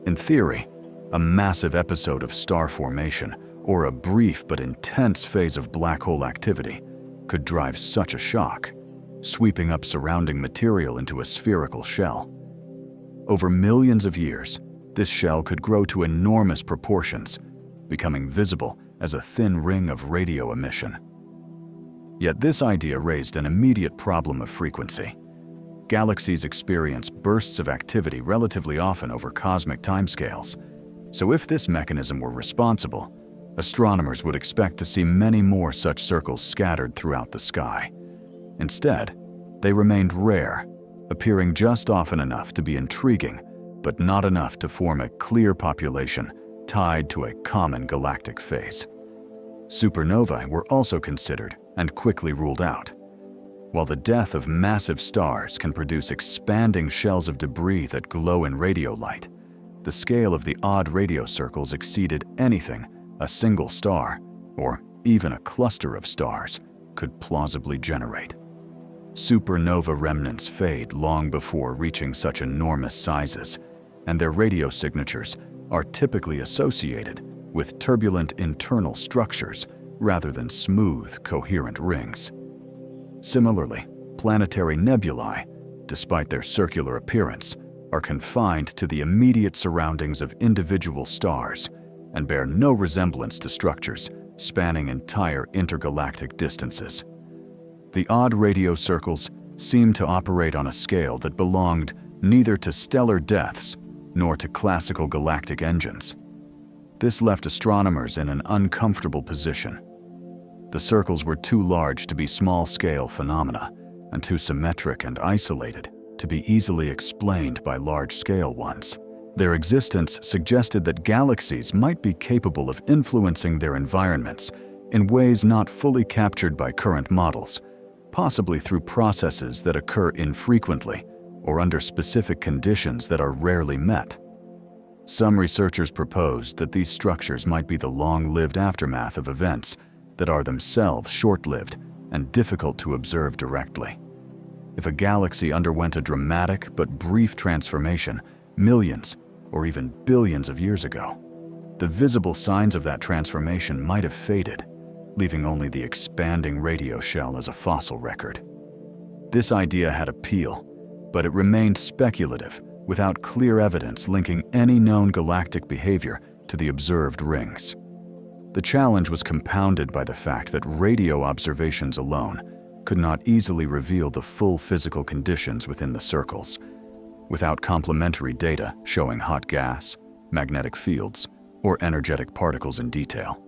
In theory, a massive episode of star formation or a brief but intense phase of black hole activity could drive such a shock, sweeping up surrounding material into a spherical shell. Over millions of years, this shell could grow to enormous proportions, becoming visible as a thin ring of radio emission. Yet this idea raised an immediate problem of frequency. Galaxies experience bursts of activity relatively often over cosmic timescales, so if this mechanism were responsible, astronomers would expect to see many more such circles scattered throughout the sky. Instead, they remained rare, appearing just often enough to be intriguing, but not enough to form a clear population tied to a common galactic phase. Supernovae were also considered and quickly ruled out. While the death of massive stars can produce expanding shells of debris that glow in radio light, the scale of the odd radio circles exceeded anything a single star, or even a cluster of stars, could plausibly generate. Supernova remnants fade long before reaching such enormous sizes, and their radio signatures are typically associated with turbulent internal structures rather than smooth, coherent rings. Similarly, planetary nebulae, despite their circular appearance, are confined to the immediate surroundings of individual stars and bear no resemblance to structures spanning entire intergalactic distances. The odd radio circles seem to operate on a scale that belonged neither to stellar deaths nor to classical galactic engines. This left astronomers in an uncomfortable position. The circles were too large to be small-scale phenomena and too symmetric and isolated to be easily explained by large-scale ones. Their existence suggested that galaxies might be capable of influencing their environments in ways not fully captured by current models, possibly through processes that occur infrequently or under specific conditions that are rarely met. Some researchers proposed that these structures might be the long-lived aftermath of events that are themselves short-lived and difficult to observe directly. If a galaxy underwent a dramatic but brief transformation millions or even billions of years ago, the visible signs of that transformation might have faded, leaving only the expanding radio shell as a fossil record. This idea had appeal, but it remained speculative, without clear evidence linking any known galactic behavior to the observed rings. The challenge was compounded by the fact that radio observations alone could not easily reveal the full physical conditions within the circles. Without complementary data showing hot gas, magnetic fields, or energetic particles in detail,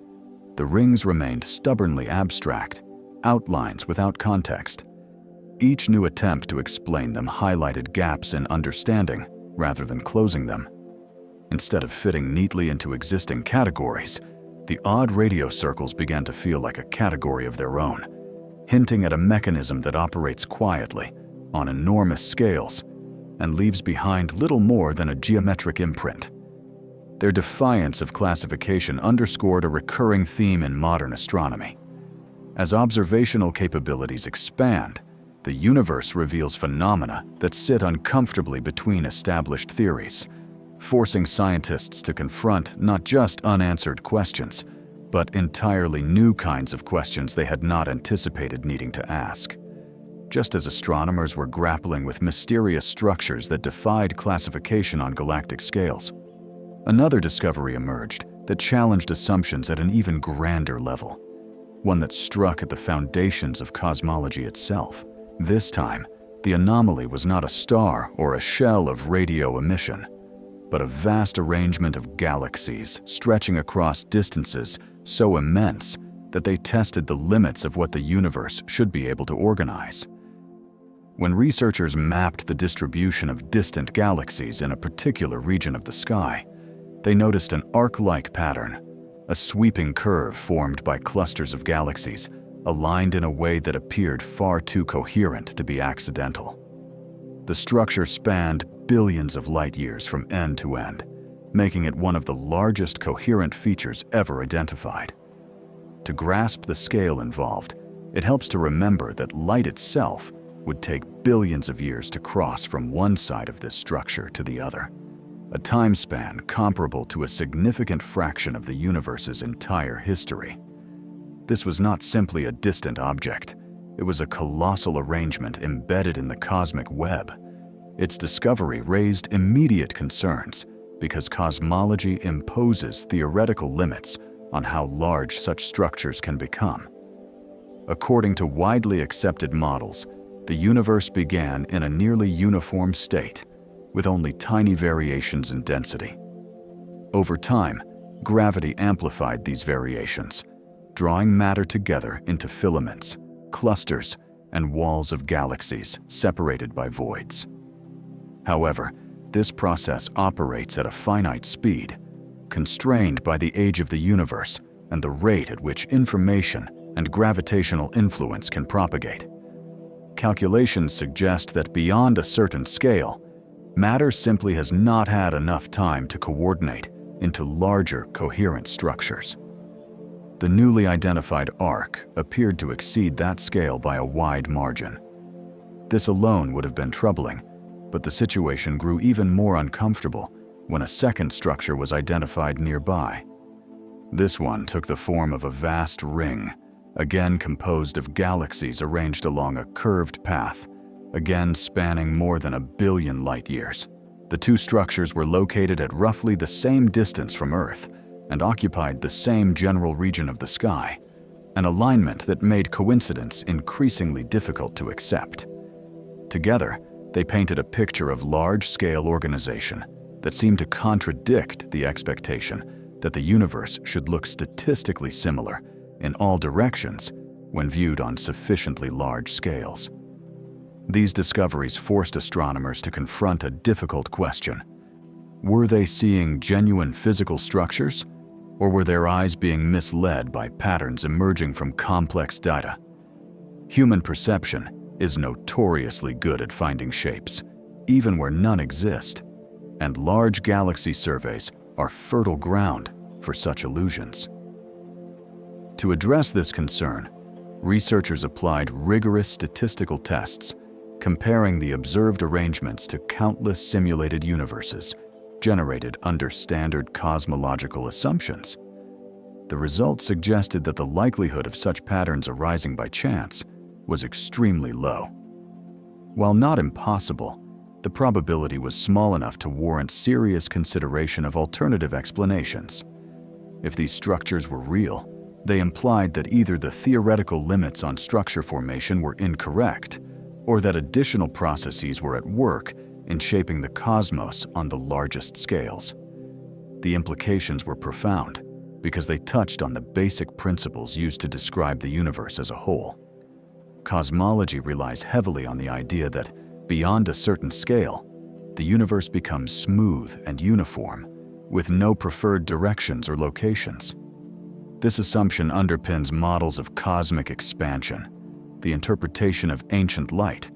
the rings remained stubbornly abstract, outlines without context. Each new attempt to explain them highlighted gaps in understanding rather than closing them. Instead of fitting neatly into existing categories, the odd radio circles began to feel like a category of their own, hinting at a mechanism that operates quietly, on enormous scales, and leaves behind little more than a geometric imprint. Their defiance of classification underscored a recurring theme in modern astronomy. As observational capabilities expand, the universe reveals phenomena that sit uncomfortably between established theories, forcing scientists to confront not just unanswered questions, but entirely new kinds of questions they had not anticipated needing to ask. Just as astronomers were grappling with mysterious structures that defied classification on galactic scales, another discovery emerged that challenged assumptions at an even grander level, one that struck at the foundations of cosmology itself. This time, the anomaly was not a star or a shell of radio emission, but a vast arrangement of galaxies stretching across distances so immense that they tested the limits of what the universe should be able to organize. When researchers mapped the distribution of distant galaxies in a particular region of the sky, they noticed an arc-like pattern, a sweeping curve formed by clusters of galaxies, aligned in a way that appeared far too coherent to be accidental. The structure spanned billions of light-years from end to end, making it one of the largest coherent features ever identified. To grasp the scale involved, it helps to remember that light itself would take billions of years to cross from one side of this structure to the other, a time span comparable to a significant fraction of the universe's entire history. This was not simply a distant object, it was a colossal arrangement embedded in the cosmic web. Its discovery raised immediate concerns because cosmology imposes theoretical limits on how large such structures can become. According to widely accepted models, the universe began in a nearly uniform state, with only tiny variations in density. Over time, gravity amplified these variations, drawing matter together into filaments, clusters, and walls of galaxies separated by voids. However, this process operates at a finite speed, constrained by the age of the universe and the rate at which information and gravitational influence can propagate. Calculations suggest that beyond a certain scale, matter simply has not had enough time to coordinate into larger, coherent structures. The newly identified arc appeared to exceed that scale by a wide margin. This alone would have been troubling, but the situation grew even more uncomfortable when a second structure was identified nearby. This one took the form of a vast ring, again composed of galaxies arranged along a curved path, again spanning more than 1 billion light-years. The two structures were located at roughly the same distance from Earth and occupied the same general region of the sky, an alignment that made coincidence increasingly difficult to accept. Together, they painted a picture of large-scale organization that seemed to contradict the expectation that the universe should look statistically similar in all directions when viewed on sufficiently large scales. These discoveries forced astronomers to confront a difficult question. Were they seeing genuine physical structures, or were their eyes being misled by patterns emerging from complex data? Human perception is notoriously good at finding shapes, even where none exist, and large galaxy surveys are fertile ground for such illusions. To address this concern, researchers applied rigorous statistical tests, comparing the observed arrangements to countless simulated universes generated under standard cosmological assumptions. The results suggested that the likelihood of such patterns arising by chance was extremely low. While not impossible, the probability was small enough to warrant serious consideration of alternative explanations. If these structures were real, they implied that either the theoretical limits on structure formation were incorrect, or that additional processes were at work in shaping the cosmos on the largest scales. The implications were profound because they touched on the basic principles used to describe the universe as a whole. Cosmology relies heavily on the idea that, beyond a certain scale, the universe becomes smooth and uniform, with no preferred directions or locations. This assumption underpins models of cosmic expansion, the interpretation of ancient light,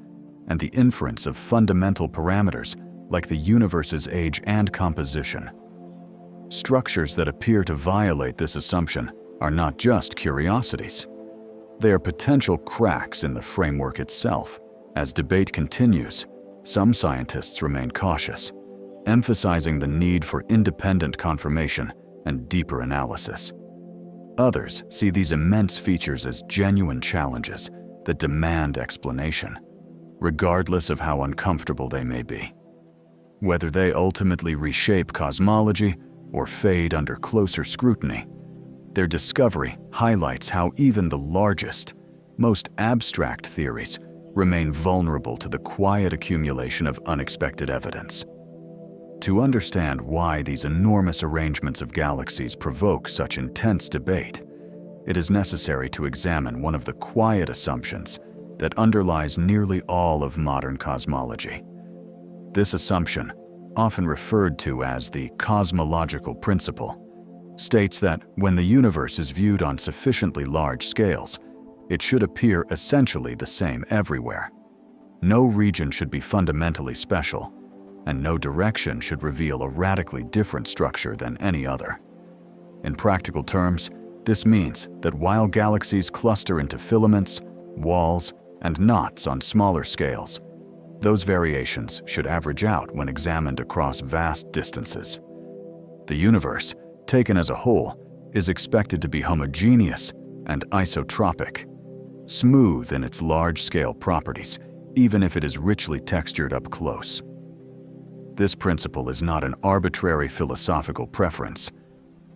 and the inference of fundamental parameters like the universe's age and composition. Structures that appear to violate this assumption are not just curiosities. They are potential cracks in the framework itself. As debate continues, some scientists remain cautious, emphasizing the need for independent confirmation and deeper analysis. Others see these immense features as genuine challenges that demand explanation, regardless of how uncomfortable they may be. Whether they ultimately reshape cosmology or fade under closer scrutiny, their discovery highlights how even the largest, most abstract theories remain vulnerable to the quiet accumulation of unexpected evidence. To understand why these enormous arrangements of galaxies provoke such intense debate, it is necessary to examine one of the quiet assumptions that underlies nearly all of modern cosmology. This assumption, often referred to as the cosmological principle, states that when the universe is viewed on sufficiently large scales, it should appear essentially the same everywhere. No region should be fundamentally special, and no direction should reveal a radically different structure than any other. In practical terms, this means that while galaxies cluster into filaments, walls, and knots on smaller scales, those variations should average out when examined across vast distances. The universe, taken as a whole, is expected to be homogeneous and isotropic, smooth in its large-scale properties, even if it is richly textured up close. This principle is not an arbitrary philosophical preference.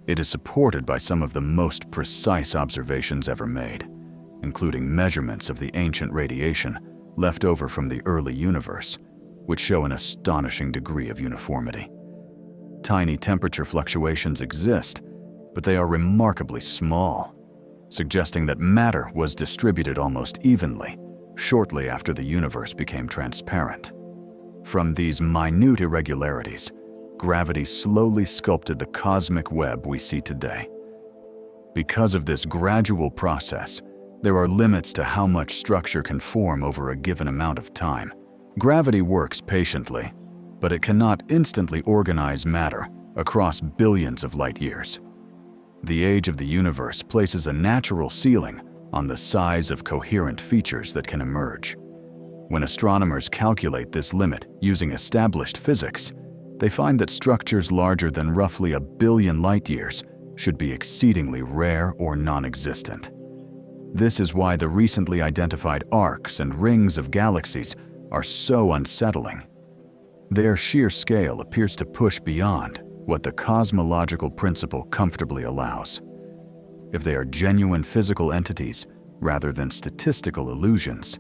It is supported by some of the most precise observations ever made, including measurements of the ancient radiation left over from the early universe, which show an astonishing degree of uniformity. Tiny temperature fluctuations exist, but they are remarkably small, suggesting that matter was distributed almost evenly shortly after the universe became transparent. From these minute irregularities, gravity slowly sculpted the cosmic web we see today. Because of this gradual process, there are limits to how much structure can form over a given amount of time. Gravity works patiently, but it cannot instantly organize matter across billions of light years. The age of the universe places a natural ceiling on the size of coherent features that can emerge. When astronomers calculate this limit using established physics, they find that structures larger than roughly a billion light years should be exceedingly rare or non-existent. This is why the recently identified arcs and rings of galaxies are so unsettling. Their sheer scale appears to push beyond what the cosmological principle comfortably allows. If they are genuine physical entities rather than statistical illusions,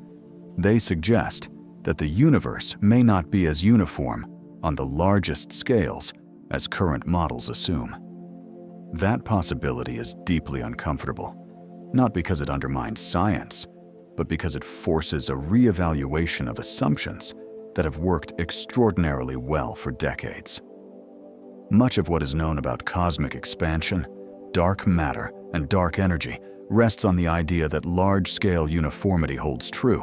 they suggest that the universe may not be as uniform on the largest scales as current models assume. That possibility is deeply uncomfortable, not because it undermines science, but because it forces a reevaluation of assumptions that have worked extraordinarily well for decades. Much of what is known about cosmic expansion, dark matter, and dark energy rests on the idea that large-scale uniformity holds true.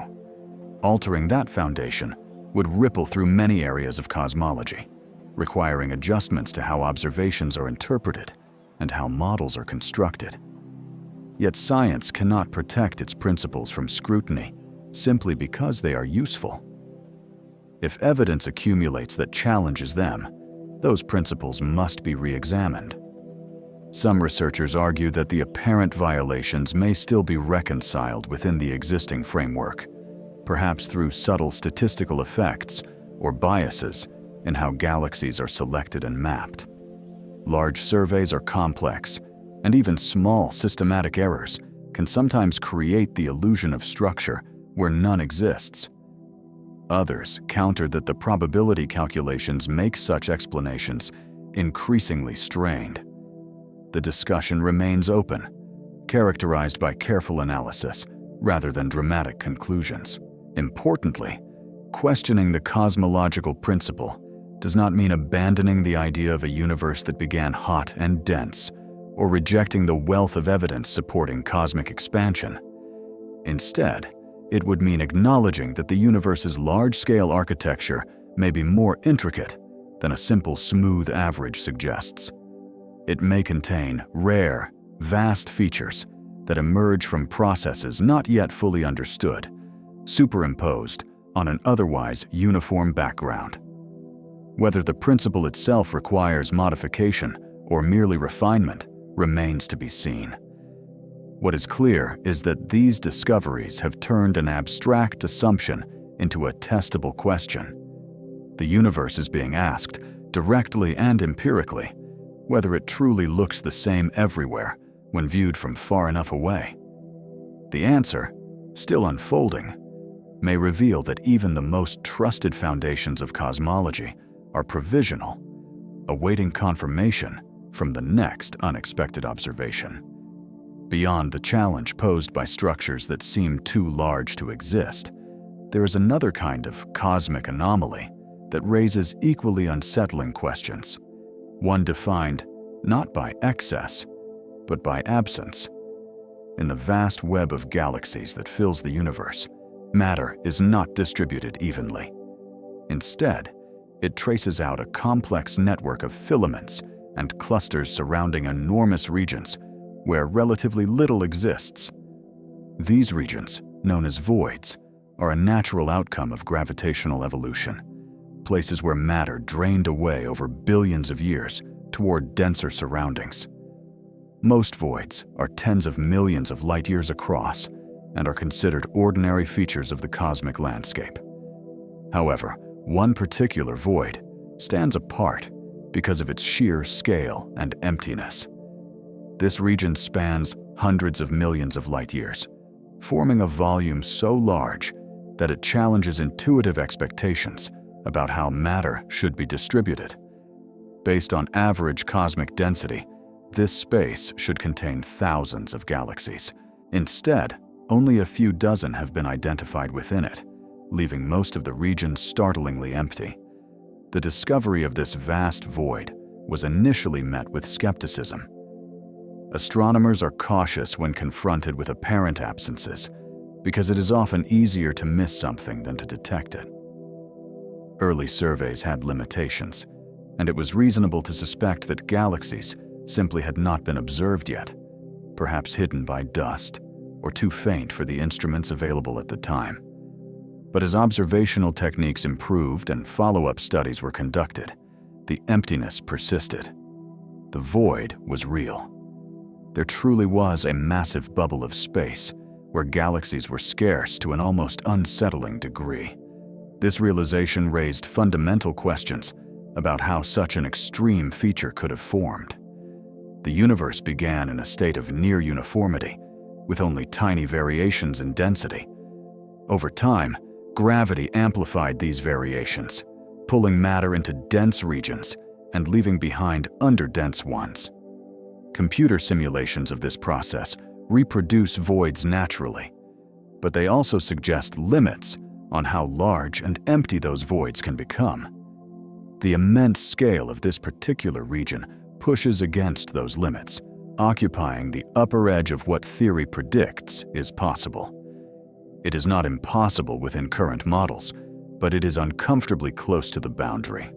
Altering that foundation would ripple through many areas of cosmology, requiring adjustments to how observations are interpreted and how models are constructed. Yet science cannot protect its principles from scrutiny simply because they are useful. If evidence accumulates that challenges them, those principles must be re-examined. Some researchers argue that the apparent violations may still be reconciled within the existing framework, perhaps through subtle statistical effects or biases in how galaxies are selected and mapped. Large surveys are complex, and even small systematic errors can sometimes create the illusion of structure where none exists. Others counter that the probability calculations make such explanations increasingly strained. The discussion remains open, characterized by careful analysis rather than dramatic conclusions. Importantly, questioning the cosmological principle does not mean abandoning the idea of a universe that began hot and dense, or rejecting the wealth of evidence supporting cosmic expansion. Instead, it would mean acknowledging that the universe's large-scale architecture may be more intricate than a simple smooth average suggests. It may contain rare, vast features that emerge from processes not yet fully understood, superimposed on an otherwise uniform background. Whether the principle itself requires modification or merely refinement remains to be seen. What is clear is that these discoveries have turned an abstract assumption into a testable question. The universe is being asked, directly and empirically, whether it truly looks the same everywhere when viewed from far enough away. The answer, still unfolding, may reveal that even the most trusted foundations of cosmology are provisional, awaiting confirmation from the next unexpected observation. Beyond the challenge posed by structures that seem too large to exist, there is another kind of cosmic anomaly that raises equally unsettling questions, one defined not by excess, but by absence. In the vast web of galaxies that fills the universe, matter is not distributed evenly. Instead, it traces out a complex network of filaments and clusters surrounding enormous regions where relatively little exists. These regions, known as voids, are a natural outcome of gravitational evolution, places where matter drained away over billions of years toward denser surroundings. Most voids are tens of millions of light-years across and are considered ordinary features of the cosmic landscape. However, one particular void stands apart because of its sheer scale and emptiness. This region spans hundreds of millions of light-years, forming a volume so large that it challenges intuitive expectations about how matter should be distributed. Based on average cosmic density, this space should contain thousands of galaxies. Instead, only a few dozen have been identified within it, leaving most of the region startlingly empty. The discovery of this vast void was initially met with skepticism. Astronomers are cautious when confronted with apparent absences, because it is often easier to miss something than to detect it. Early surveys had limitations, and it was reasonable to suspect that galaxies simply had not been observed yet, perhaps hidden by dust or too faint for the instruments available at the time. But as observational techniques improved and follow-up studies were conducted, the emptiness persisted. The void was real. There truly was a massive bubble of space where galaxies were scarce to an almost unsettling degree. This realization raised fundamental questions about how such an extreme feature could have formed. The universe began in a state of near uniformity, with only tiny variations in density. Over time, gravity amplified these variations, pulling matter into dense regions and leaving behind underdense ones. Computer simulations of this process reproduce voids naturally, but they also suggest limits on how large and empty those voids can become. The immense scale of this particular region pushes against those limits, occupying the upper edge of what theory predicts is possible. It is not impossible within current models, but it is uncomfortably close to the boundary.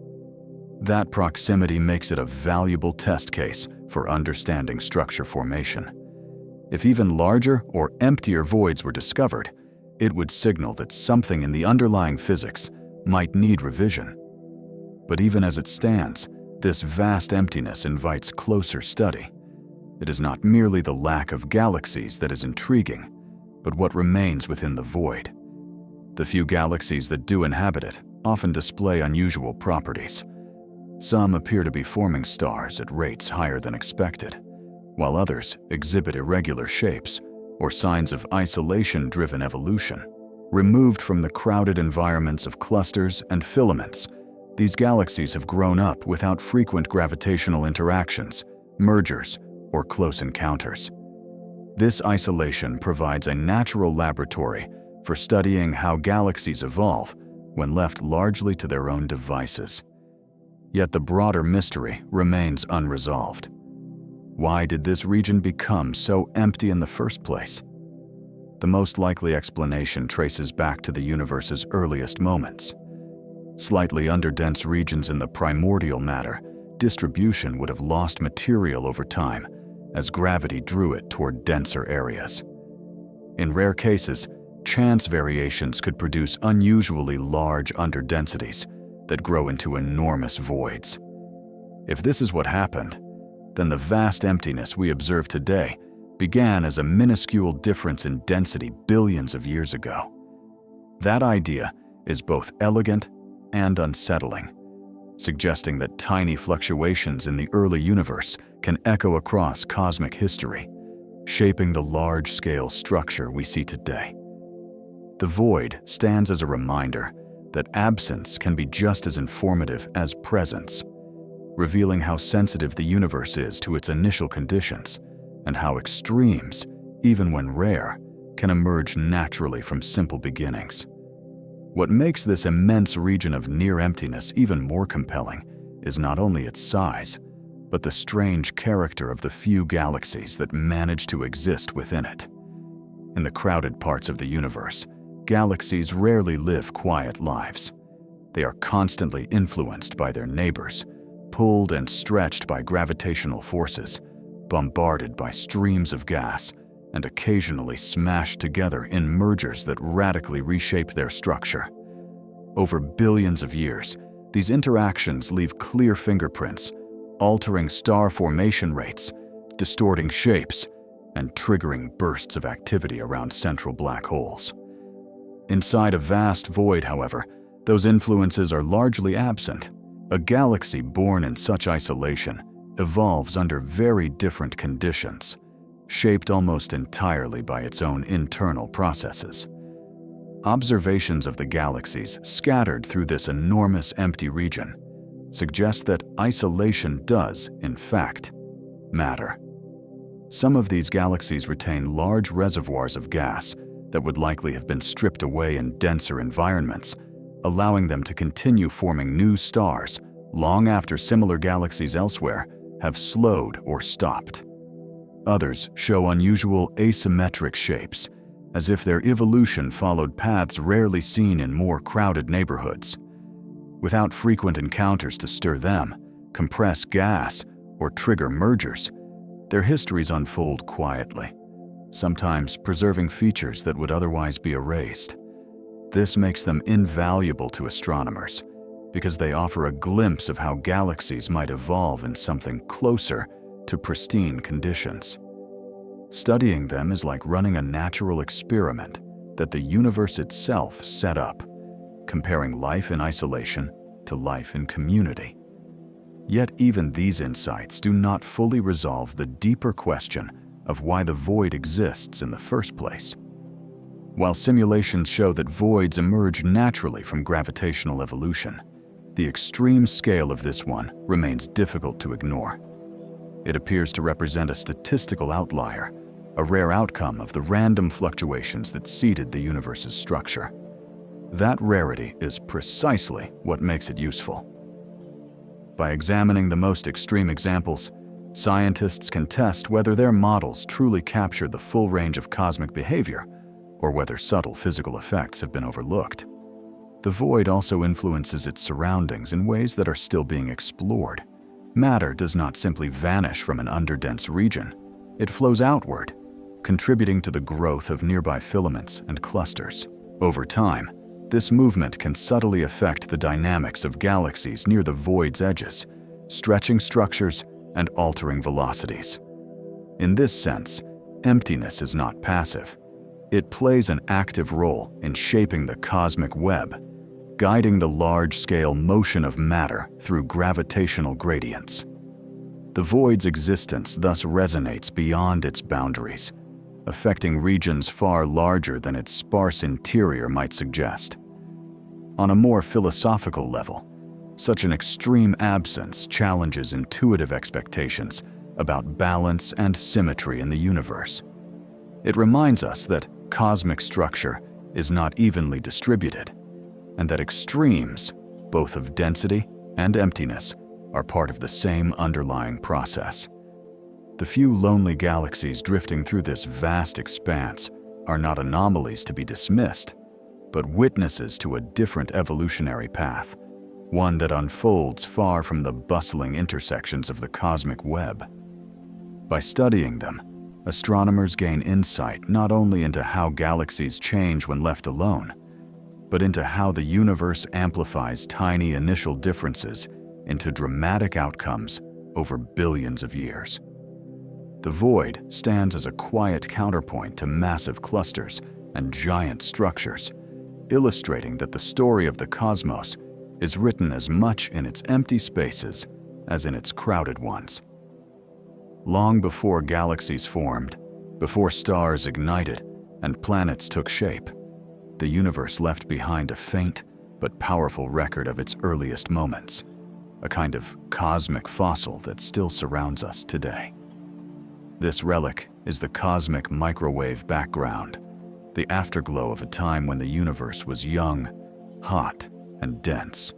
That proximity makes it a valuable test case for understanding structure formation. If even larger or emptier voids were discovered, it would signal that something in the underlying physics might need revision. But even as it stands, this vast emptiness invites closer study. It is not merely the lack of galaxies that is intriguing, but what remains within the void. The few galaxies that do inhabit it often display unusual properties. Some appear to be forming stars at rates higher than expected, while others exhibit irregular shapes or signs of isolation-driven evolution. Removed from the crowded environments of clusters and filaments, these galaxies have grown up without frequent gravitational interactions, mergers, or close encounters. This isolation provides a natural laboratory for studying how galaxies evolve when left largely to their own devices. Yet the broader mystery remains unresolved. Why did this region become so empty in the first place? The most likely explanation traces back to the universe's earliest moments. Slightly underdense regions in the primordial matter distribution would have lost material over time as gravity drew it toward denser areas. In rare cases, chance variations could produce unusually large underdensities that grow into enormous voids. If this is what happened, then the vast emptiness we observe today began as a minuscule difference in density billions of years ago. That idea is both elegant and unsettling, suggesting that tiny fluctuations in the early universe can echo across cosmic history, shaping the large-scale structure we see today. The void stands as a reminder that absence can be just as informative as presence, revealing how sensitive the universe is to its initial conditions and how extremes, even when rare, can emerge naturally from simple beginnings. What makes this immense region of near emptiness even more compelling is not only its size, but the strange character of the few galaxies that manage to exist within it. In the crowded parts of the universe, galaxies rarely live quiet lives. They are constantly influenced by their neighbors, pulled and stretched by gravitational forces, bombarded by streams of gas, and occasionally smashed together in mergers that radically reshape their structure. Over billions of years, these interactions leave clear fingerprints, altering star formation rates, distorting shapes, and triggering bursts of activity around central black holes. Inside a vast void, however, those influences are largely absent. A galaxy born in such isolation evolves under very different conditions, shaped almost entirely by its own internal processes. Observations of the galaxies scattered through this enormous empty region suggest that isolation does, in fact, matter. Some of these galaxies retain large reservoirs of gas that would likely have been stripped away in denser environments, allowing them to continue forming new stars long after similar galaxies elsewhere have slowed or stopped. Others show unusual asymmetric shapes, as if their evolution followed paths rarely seen in more crowded neighborhoods. Without frequent encounters to stir them, compress gas, or trigger mergers, their histories unfold quietly, sometimes preserving features that would otherwise be erased. This makes them invaluable to astronomers, because they offer a glimpse of how galaxies might evolve in something closer to pristine conditions. Studying them is like running a natural experiment that the universe itself set up, comparing life in isolation to life in community. Yet even these insights do not fully resolve the deeper question of why the void exists in the first place. While simulations show that voids emerge naturally from gravitational evolution, the extreme scale of this one remains difficult to ignore. It appears to represent a statistical outlier, a rare outcome of the random fluctuations that seeded the universe's structure. That rarity is precisely what makes it useful. By examining the most extreme examples, scientists can test whether their models truly capture the full range of cosmic behavior, or whether subtle physical effects have been overlooked. The void also influences its surroundings in ways that are still being explored. Matter does not simply vanish from an underdense region. It flows outward, contributing to the growth of nearby filaments and clusters. Over time, this movement can subtly affect the dynamics of galaxies near the void's edges, stretching structures and altering velocities. In this sense, emptiness is not passive. It plays an active role in shaping the cosmic web, guiding the large-scale motion of matter through gravitational gradients. The void's existence thus resonates beyond its boundaries, affecting regions far larger than its sparse interior might suggest. On a more philosophical level, such an extreme absence challenges intuitive expectations about balance and symmetry in the universe. It reminds us that cosmic structure is not evenly distributed, and that extremes, both of density and emptiness, are part of the same underlying process. The few lonely galaxies drifting through this vast expanse are not anomalies to be dismissed, but witnesses to a different evolutionary path, one that unfolds far from the bustling intersections of the cosmic web. By studying them, astronomers gain insight not only into how galaxies change when left alone, but into how the universe amplifies tiny initial differences into dramatic outcomes over billions of years. The void stands as a quiet counterpoint to massive clusters and giant structures, illustrating that the story of the cosmos is written as much in its empty spaces as in its crowded ones. Long before galaxies formed, before stars ignited and planets took shape, the universe left behind a faint but powerful record of its earliest moments, a kind of cosmic fossil that still surrounds us today. This relic is the cosmic microwave background, the afterglow of a time when the universe was young, hot, and dense.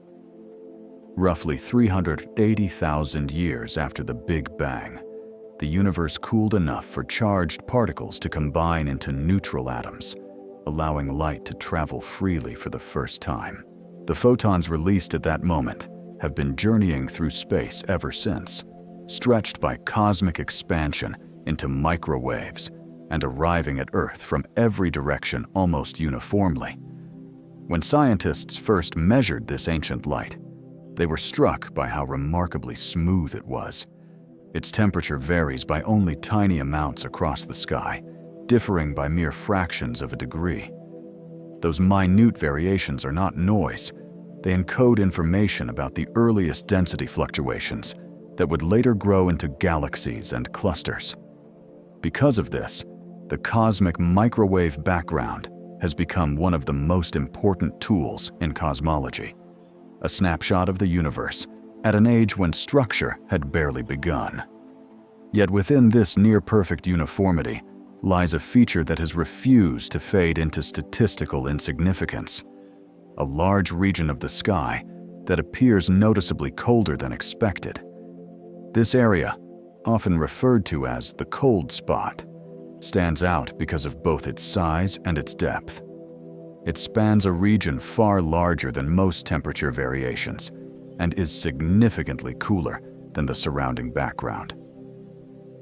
Roughly 380,000 years after the Big Bang, the universe cooled enough for charged particles to combine into neutral atoms, allowing light to travel freely for the first time. The photons released at that moment have been journeying through space ever since, stretched by cosmic expansion into microwaves and arriving at Earth from every direction almost uniformly. When scientists first measured this ancient light, they were struck by how remarkably smooth it was. Its temperature varies by only tiny amounts across the sky, differing by mere fractions of a degree. Those minute variations are not noise. They encode information about the earliest density fluctuations that would later grow into galaxies and clusters. Because of this, the cosmic microwave background has become one of the most important tools in cosmology, a snapshot of the universe at an age when structure had barely begun. Yet within this near-perfect uniformity lies a feature that has refused to fade into statistical insignificance, a large region of the sky that appears noticeably colder than expected. This area, often referred to as the cold spot, stands out because of both its size and its depth. It spans a region far larger than most temperature variations and is significantly cooler than the surrounding background.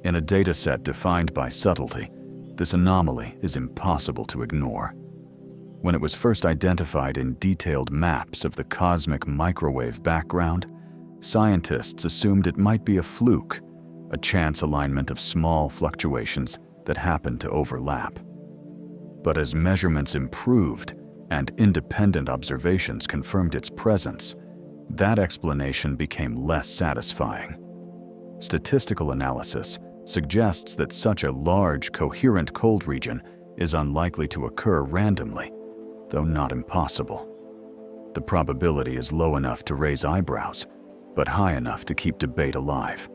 In a dataset defined by subtlety, this anomaly is impossible to ignore. When it was first identified in detailed maps of the cosmic microwave background, scientists assumed it might be a fluke, a chance alignment of small fluctuations that happened to overlap. But as measurements improved and independent observations confirmed its presence, that explanation became less satisfying. Statistical analysis suggests that such a large, coherent cold region is unlikely to occur randomly, though not impossible. The probability is low enough to raise eyebrows, but high enough to keep debate alive.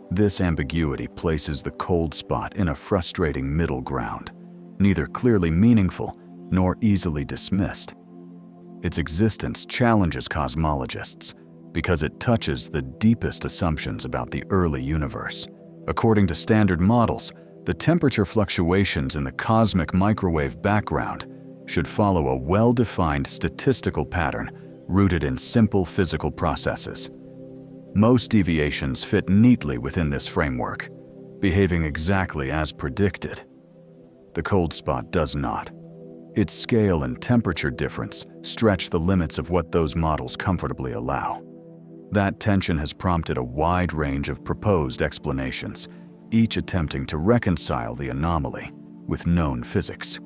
This ambiguity places the cold spot in a frustrating middle ground, neither clearly meaningful nor easily dismissed. Its existence challenges cosmologists because it touches the deepest assumptions about the early universe. According to standard models, the temperature fluctuations in the cosmic microwave background should follow a well-defined statistical pattern rooted in simple physical processes. Most deviations fit neatly within this framework, behaving exactly as predicted. The cold spot does not. Its scale and temperature difference stretch the limits of what those models comfortably allow. That tension has prompted a wide range of proposed explanations, each attempting to reconcile the anomaly with known physics.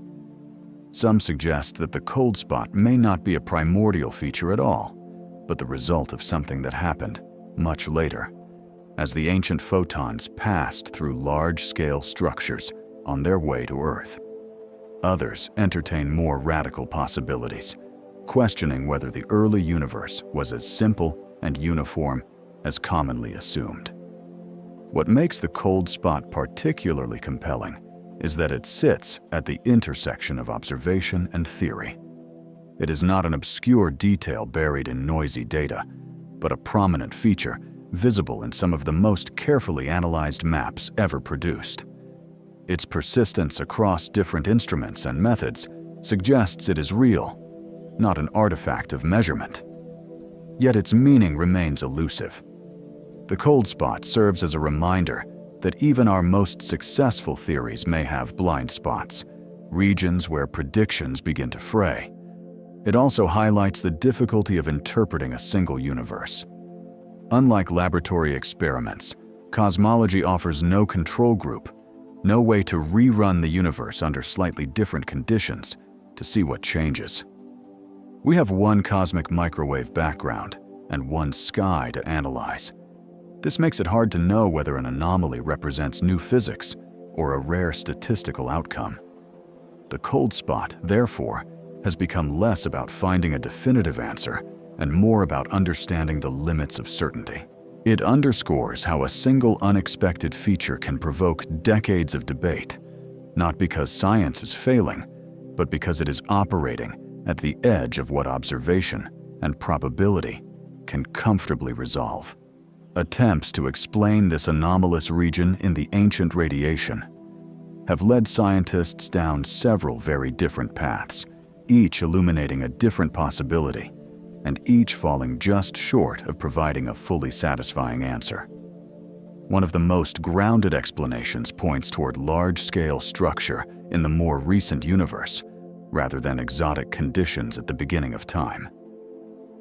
Some suggest that the cold spot may not be a primordial feature at all, but the result of something that happened much later, as the ancient photons passed through large-scale structures on their way to Earth. Others entertain more radical possibilities, questioning whether the early universe was as simple and uniform as commonly assumed. What makes the cold spot particularly compelling is that it sits at the intersection of observation and theory. It is not an obscure detail buried in noisy data, but a prominent feature visible in some of the most carefully analyzed maps ever produced. Its persistence across different instruments and methods suggests it is real, not an artifact of measurement. Yet its meaning remains elusive. The cold spot serves as a reminder that even our most successful theories may have blind spots, regions where predictions begin to fray. It also highlights the difficulty of interpreting a single universe. Unlike laboratory experiments, cosmology offers no control group, no way to rerun the universe under slightly different conditions to see what changes. We have one cosmic microwave background and one sky to analyze. This makes it hard to know whether an anomaly represents new physics or a rare statistical outcome. The cold spot, therefore, has become less about finding a definitive answer and more about understanding the limits of certainty. It underscores how a single unexpected feature can provoke decades of debate, not because science is failing, but because it is operating at the edge of what observation and probability can comfortably resolve. Attempts to explain this anomalous region in the ancient radiation have led scientists down several very different paths, each illuminating a different possibility, and each falling just short of providing a fully satisfying answer. One of the most grounded explanations points toward large-scale structure in the more recent universe, rather than exotic conditions at the beginning of time.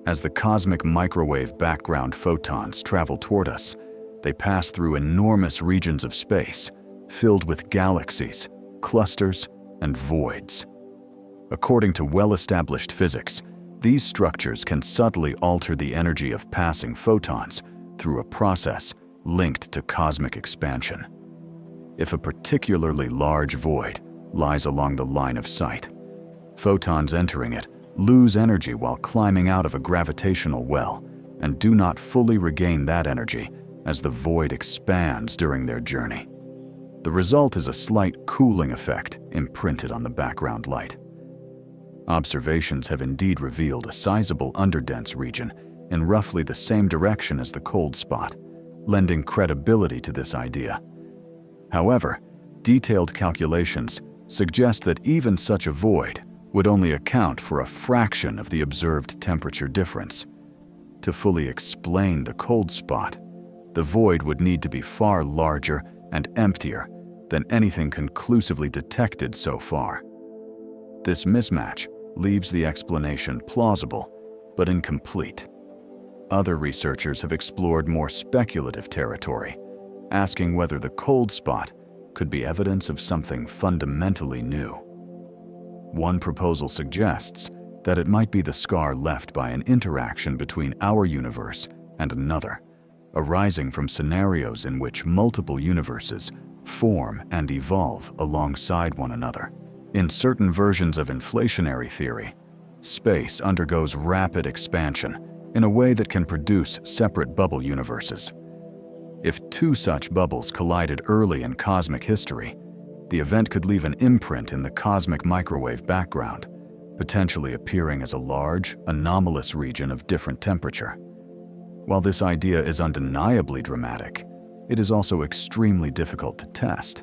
As the cosmic microwave background photons travel toward us, they pass through enormous regions of space, filled with galaxies, clusters, and voids. According to well-established physics, these structures can subtly alter the energy of passing photons through a process linked to cosmic expansion. If a particularly large void lies along the line of sight, photons entering it lose energy while climbing out of a gravitational well and do not fully regain that energy as the void expands during their journey. The result is a slight cooling effect imprinted on the background light. Observations have indeed revealed a sizable underdense region in roughly the same direction as the cold spot, lending credibility to this idea. However, detailed calculations suggest that even such a void would only account for a fraction of the observed temperature difference. To fully explain the cold spot, the void would need to be far larger and emptier than anything conclusively detected so far. This mismatch leaves the explanation plausible, but incomplete. Other researchers have explored more speculative territory, asking whether the cold spot could be evidence of something fundamentally new. One proposal suggests that it might be the scar left by an interaction between our universe and another, arising from scenarios in which multiple universes form and evolve alongside one another. In certain versions of inflationary theory, space undergoes rapid expansion in a way that can produce separate bubble universes. If two such bubbles collided early in cosmic history, the event could leave an imprint in the cosmic microwave background, potentially appearing as a large, anomalous region of different temperature. While this idea is undeniably dramatic, it is also extremely difficult to test.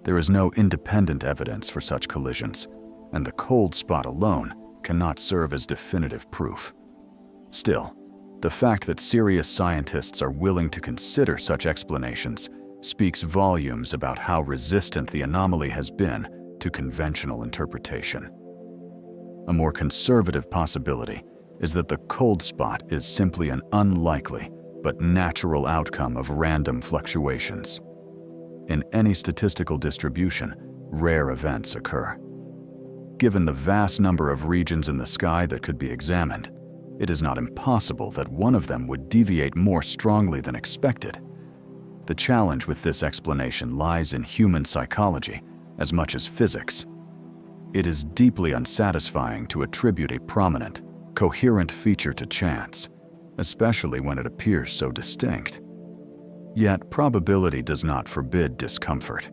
There is no independent evidence for such collisions, and the cold spot alone cannot serve as definitive proof. Still, the fact that serious scientists are willing to consider such explanations speaks volumes about how resistant the anomaly has been to conventional interpretation. A more conservative possibility is that the cold spot is simply an unlikely but natural outcome of random fluctuations. In any statistical distribution, rare events occur. Given the vast number of regions in the sky that could be examined, it is not impossible that one of them would deviate more strongly than expected. The challenge with this explanation lies in human psychology as much as physics. It is deeply unsatisfying to attribute a prominent, coherent feature to chance, especially when it appears so distinct. Yet, probability does not forbid discomfort.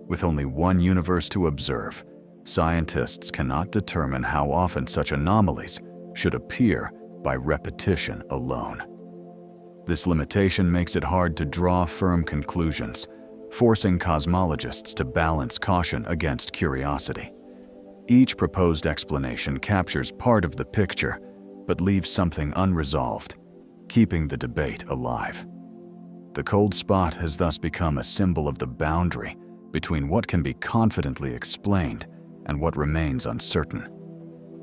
With only one universe to observe, scientists cannot determine how often such anomalies should appear by repetition alone. This limitation makes it hard to draw firm conclusions, forcing cosmologists to balance caution against curiosity. Each proposed explanation captures part of the picture, but leaves something unresolved, keeping the debate alive. The cold spot has thus become a symbol of the boundary between what can be confidently explained and what remains uncertain.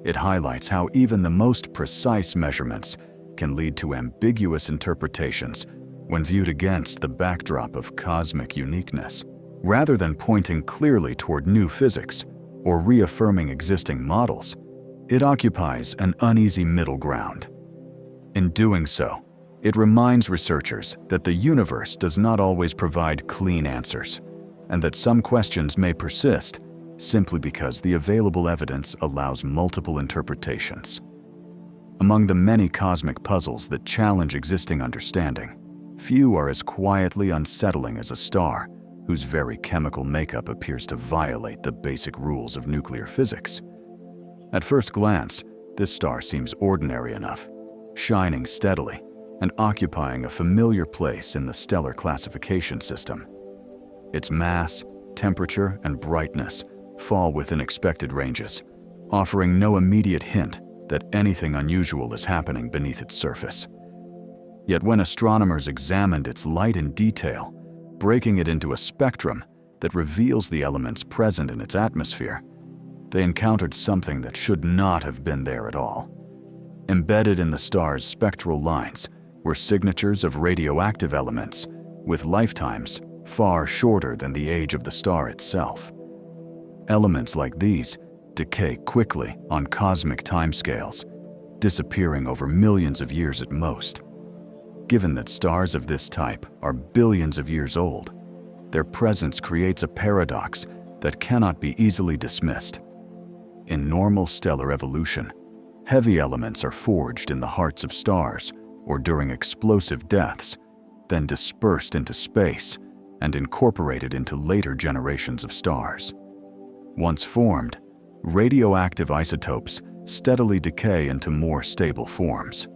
It highlights how even the most precise measurements can lead to ambiguous interpretations when viewed against the backdrop of cosmic uniqueness. Rather than pointing clearly toward new physics or reaffirming existing models, it occupies an uneasy middle ground. In doing so, it reminds researchers that the universe does not always provide clean answers, and that some questions may persist simply because the available evidence allows multiple interpretations. Among the many cosmic puzzles that challenge existing understanding, few are as quietly unsettling as a star whose very chemical makeup appears to violate the basic rules of nuclear physics. At first glance, this star seems ordinary enough, shining steadily and occupying a familiar place in the stellar classification system. Its mass, temperature, and brightness fall within expected ranges, offering no immediate hint that anything unusual is happening beneath its surface. Yet when astronomers examined its light in detail, breaking it into a spectrum that reveals the elements present in its atmosphere, they encountered something that should not have been there at all. Embedded in the star's spectral lines were signatures of radioactive elements with lifetimes far shorter than the age of the star itself. Elements like these decay quickly on cosmic timescales, disappearing over millions of years at most. Given that stars of this type are billions of years old, their presence creates a paradox that cannot be easily dismissed. In normal stellar evolution, heavy elements are forged in the hearts of stars or during explosive deaths, then dispersed into space and incorporated into later generations of stars. Once formed, radioactive isotopes steadily decay into more stable forms.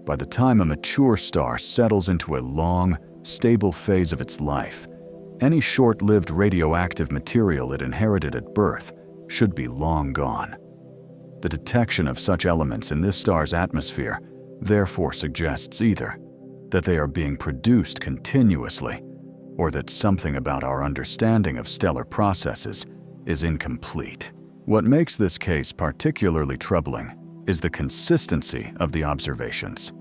By the time a mature star settles into a long, stable phase of its life, any short-lived radioactive material it inherited at birth should be long gone. The detection of such elements in this star's atmosphere therefore suggests either that they are being produced continuously or that something about our understanding of stellar processes is incomplete. What makes this case particularly troubling is the consistency of the observations.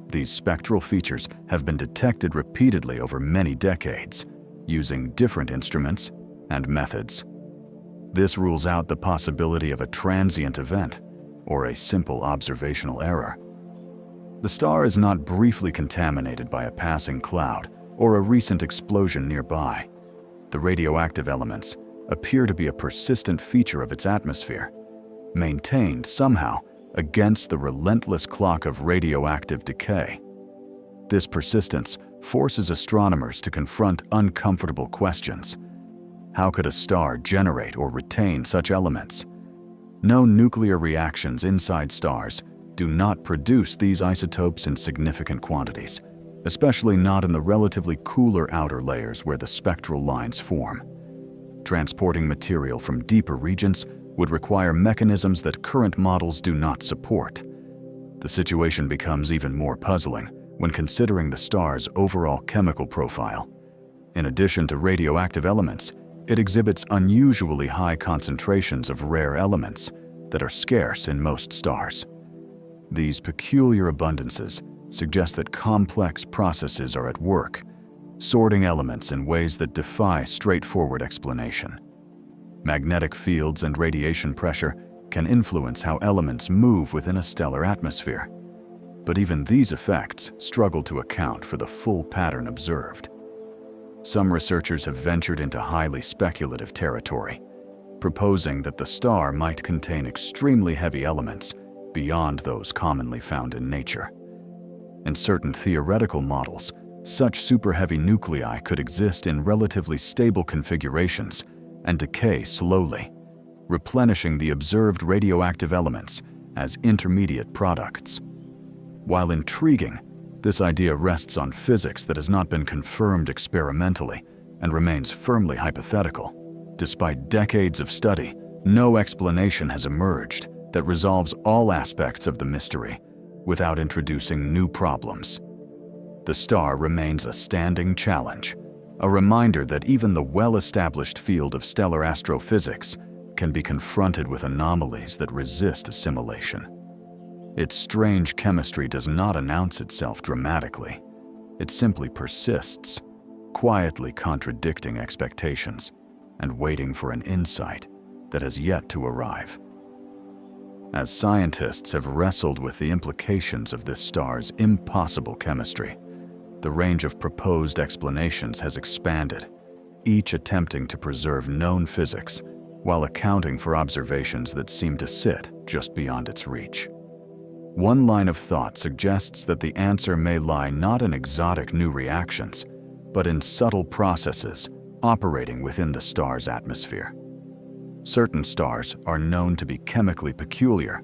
These spectral features have been detected repeatedly over many decades, using different instruments and methods. This rules out the possibility of a transient event or a simple observational error. The star is not briefly contaminated by a passing cloud or a recent explosion nearby. The radioactive elements appear to be a persistent feature of its atmosphere, maintained somehow against the relentless clock of radioactive decay. This persistence forces astronomers to confront uncomfortable questions. How could a star generate or retain such elements? No nuclear reactions inside stars do not produce these isotopes in significant quantities, especially not in the relatively cooler outer layers where the spectral lines form. Transporting material from deeper regions would require mechanisms that current models do not support. The situation becomes even more puzzling when considering the star's overall chemical profile. In addition to radioactive elements, it exhibits unusually high concentrations of rare elements that are scarce in most stars. These peculiar abundances suggest that complex processes are at work, sorting elements in ways that defy straightforward explanation. Magnetic fields and radiation pressure can influence how elements move within a stellar atmosphere. But even these effects struggle to account for the full pattern observed. Some researchers have ventured into highly speculative territory, proposing that the star might contain extremely heavy elements beyond those commonly found in nature. In certain theoretical models, such super-heavy nuclei could exist in relatively stable configurations and decay slowly, replenishing the observed radioactive elements as intermediate products. While intriguing, this idea rests on physics that has not been confirmed experimentally and remains firmly hypothetical. Despite decades of study, no explanation has emerged that resolves all aspects of the mystery without introducing new problems. The star remains a standing challenge, a reminder that even the well-established field of stellar astrophysics can be confronted with anomalies that resist assimilation. Its strange chemistry does not announce itself dramatically. It simply persists, quietly contradicting expectations and waiting for an insight that has yet to arrive. As scientists have wrestled with the implications of this star's impossible chemistry, the range of proposed explanations has expanded, each attempting to preserve known physics while accounting for observations that seem to sit just beyond its reach. One line of thought suggests that the answer may lie not in exotic new reactions, but in subtle processes operating within the star's atmosphere. Certain stars are known to be chemically peculiar,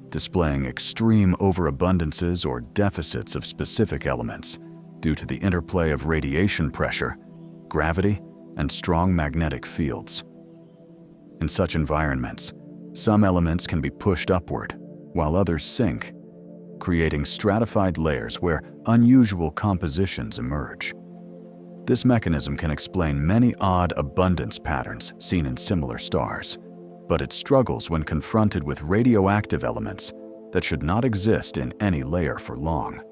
displaying extreme overabundances or deficits of specific elements due to the interplay of radiation pressure, gravity, and strong magnetic fields. In such environments, some elements can be pushed upward, while others sink, creating stratified layers where unusual compositions emerge. This mechanism can explain many odd abundance patterns seen in similar stars, but it struggles when confronted with radioactive elements that should not exist in any layer for long.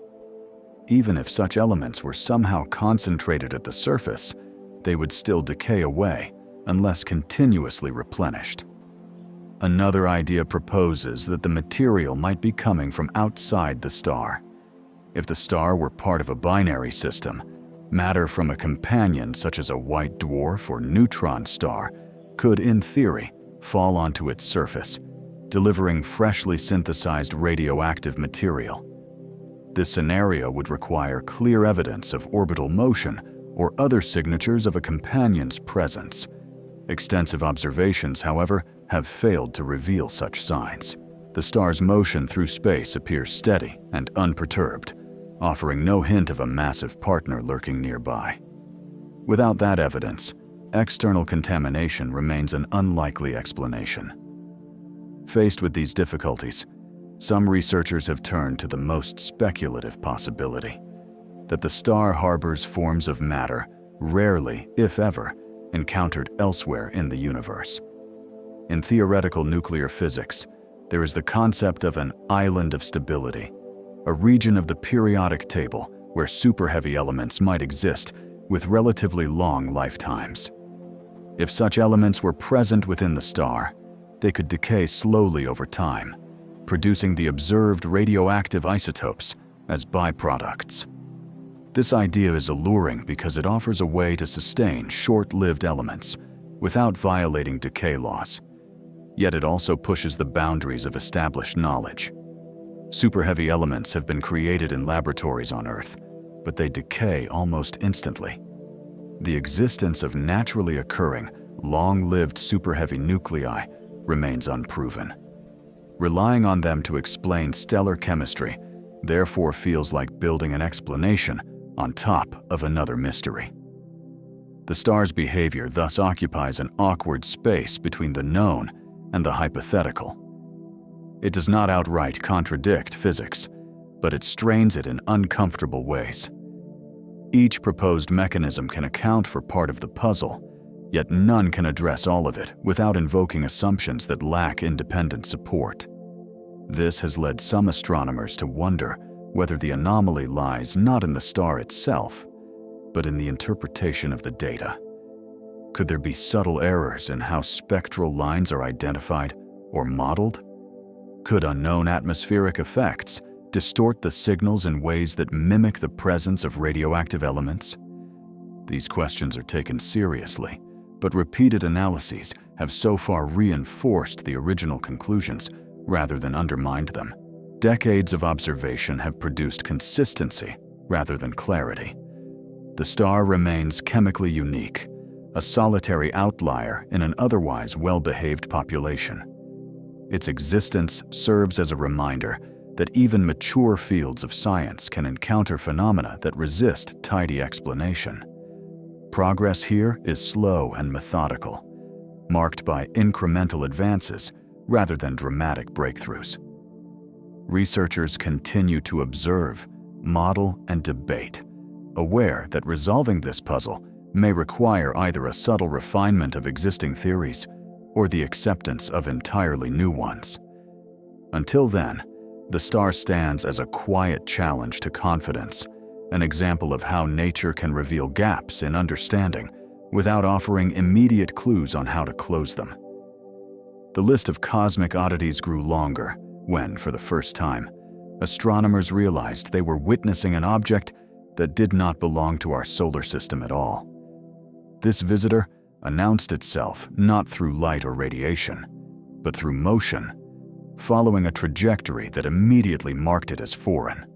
Even if such elements were somehow concentrated at the surface, they would still decay away unless continuously replenished. Another idea proposes that the material might be coming from outside the star. If the star were part of a binary system, matter from a companion such as a white dwarf or neutron star could, in theory, fall onto its surface, delivering freshly synthesized radioactive material. This scenario would require clear evidence of orbital motion or other signatures of a companion's presence. Extensive observations, however, have failed to reveal such signs. The star's motion through space appears steady and unperturbed, offering no hint of a massive partner lurking nearby. Without that evidence, external contamination remains an unlikely explanation. Faced with these difficulties, some researchers have turned to the most speculative possibility: that the star harbors forms of matter rarely, if ever, encountered elsewhere in the universe. In theoretical nuclear physics, there is the concept of an island of stability, a region of the periodic table where superheavy elements might exist with relatively long lifetimes. If such elements were present within the star, they could decay slowly over time, producing the observed radioactive isotopes as byproducts. This idea is alluring because it offers a way to sustain short-lived elements without violating decay laws. Yet it also pushes the boundaries of established knowledge. Superheavy elements have been created in laboratories on Earth, but they decay almost instantly. The existence of naturally occurring, long-lived superheavy nuclei remains unproven. Relying on them to explain stellar chemistry therefore feels like building an explanation on top of another mystery. The star's behavior thus occupies an awkward space between the known and the hypothetical. It does not outright contradict physics, but it strains it in uncomfortable ways. Each proposed mechanism can account for part of the puzzle, yet none can address all of it without invoking assumptions that lack independent support. This has led some astronomers to wonder whether the anomaly lies not in the star itself, but in the interpretation of the data. Could there be subtle errors in how spectral lines are identified or modeled? Could unknown atmospheric effects distort the signals in ways that mimic the presence of radioactive elements? These questions are taken seriously, but repeated analyses have so far reinforced the original conclusions rather than undermined them. Decades of observation have produced consistency rather than clarity. The star remains chemically unique, a solitary outlier in an otherwise well-behaved population. Its existence serves as a reminder that even mature fields of science can encounter phenomena that resist tidy explanation. Progress here is slow and methodical, marked by incremental advances rather than dramatic breakthroughs. Researchers continue to observe, model, and debate, aware that resolving this puzzle may require either a subtle refinement of existing theories or the acceptance of entirely new ones. Until then, the star stands as a quiet challenge to confidence, an example of how nature can reveal gaps in understanding without offering immediate clues on how to close them. The list of cosmic oddities grew longer when, for the first time, astronomers realized they were witnessing an object that did not belong to our solar system at all. This visitor announced itself not through light or radiation, but through motion, following a trajectory that immediately marked it as foreign.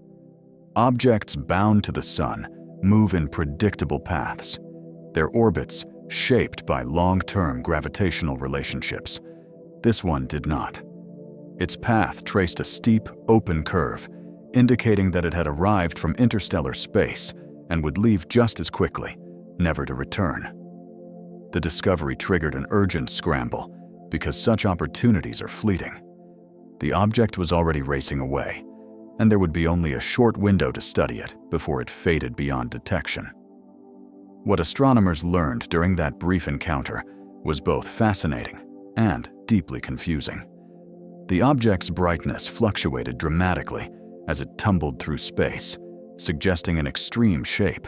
Objects bound to the sun move in predictable paths, their orbits shaped by long-term gravitational relationships. This one did not. Its path traced a steep, open curve, indicating that it had arrived from interstellar space and would leave just as quickly, never to return. The discovery triggered an urgent scramble, because such opportunities are fleeting. The object was already racing away, and there would be only a short window to study it before it faded beyond detection. What astronomers learned during that brief encounter was both fascinating and deeply confusing. The object's brightness fluctuated dramatically as it tumbled through space, suggesting an extreme shape.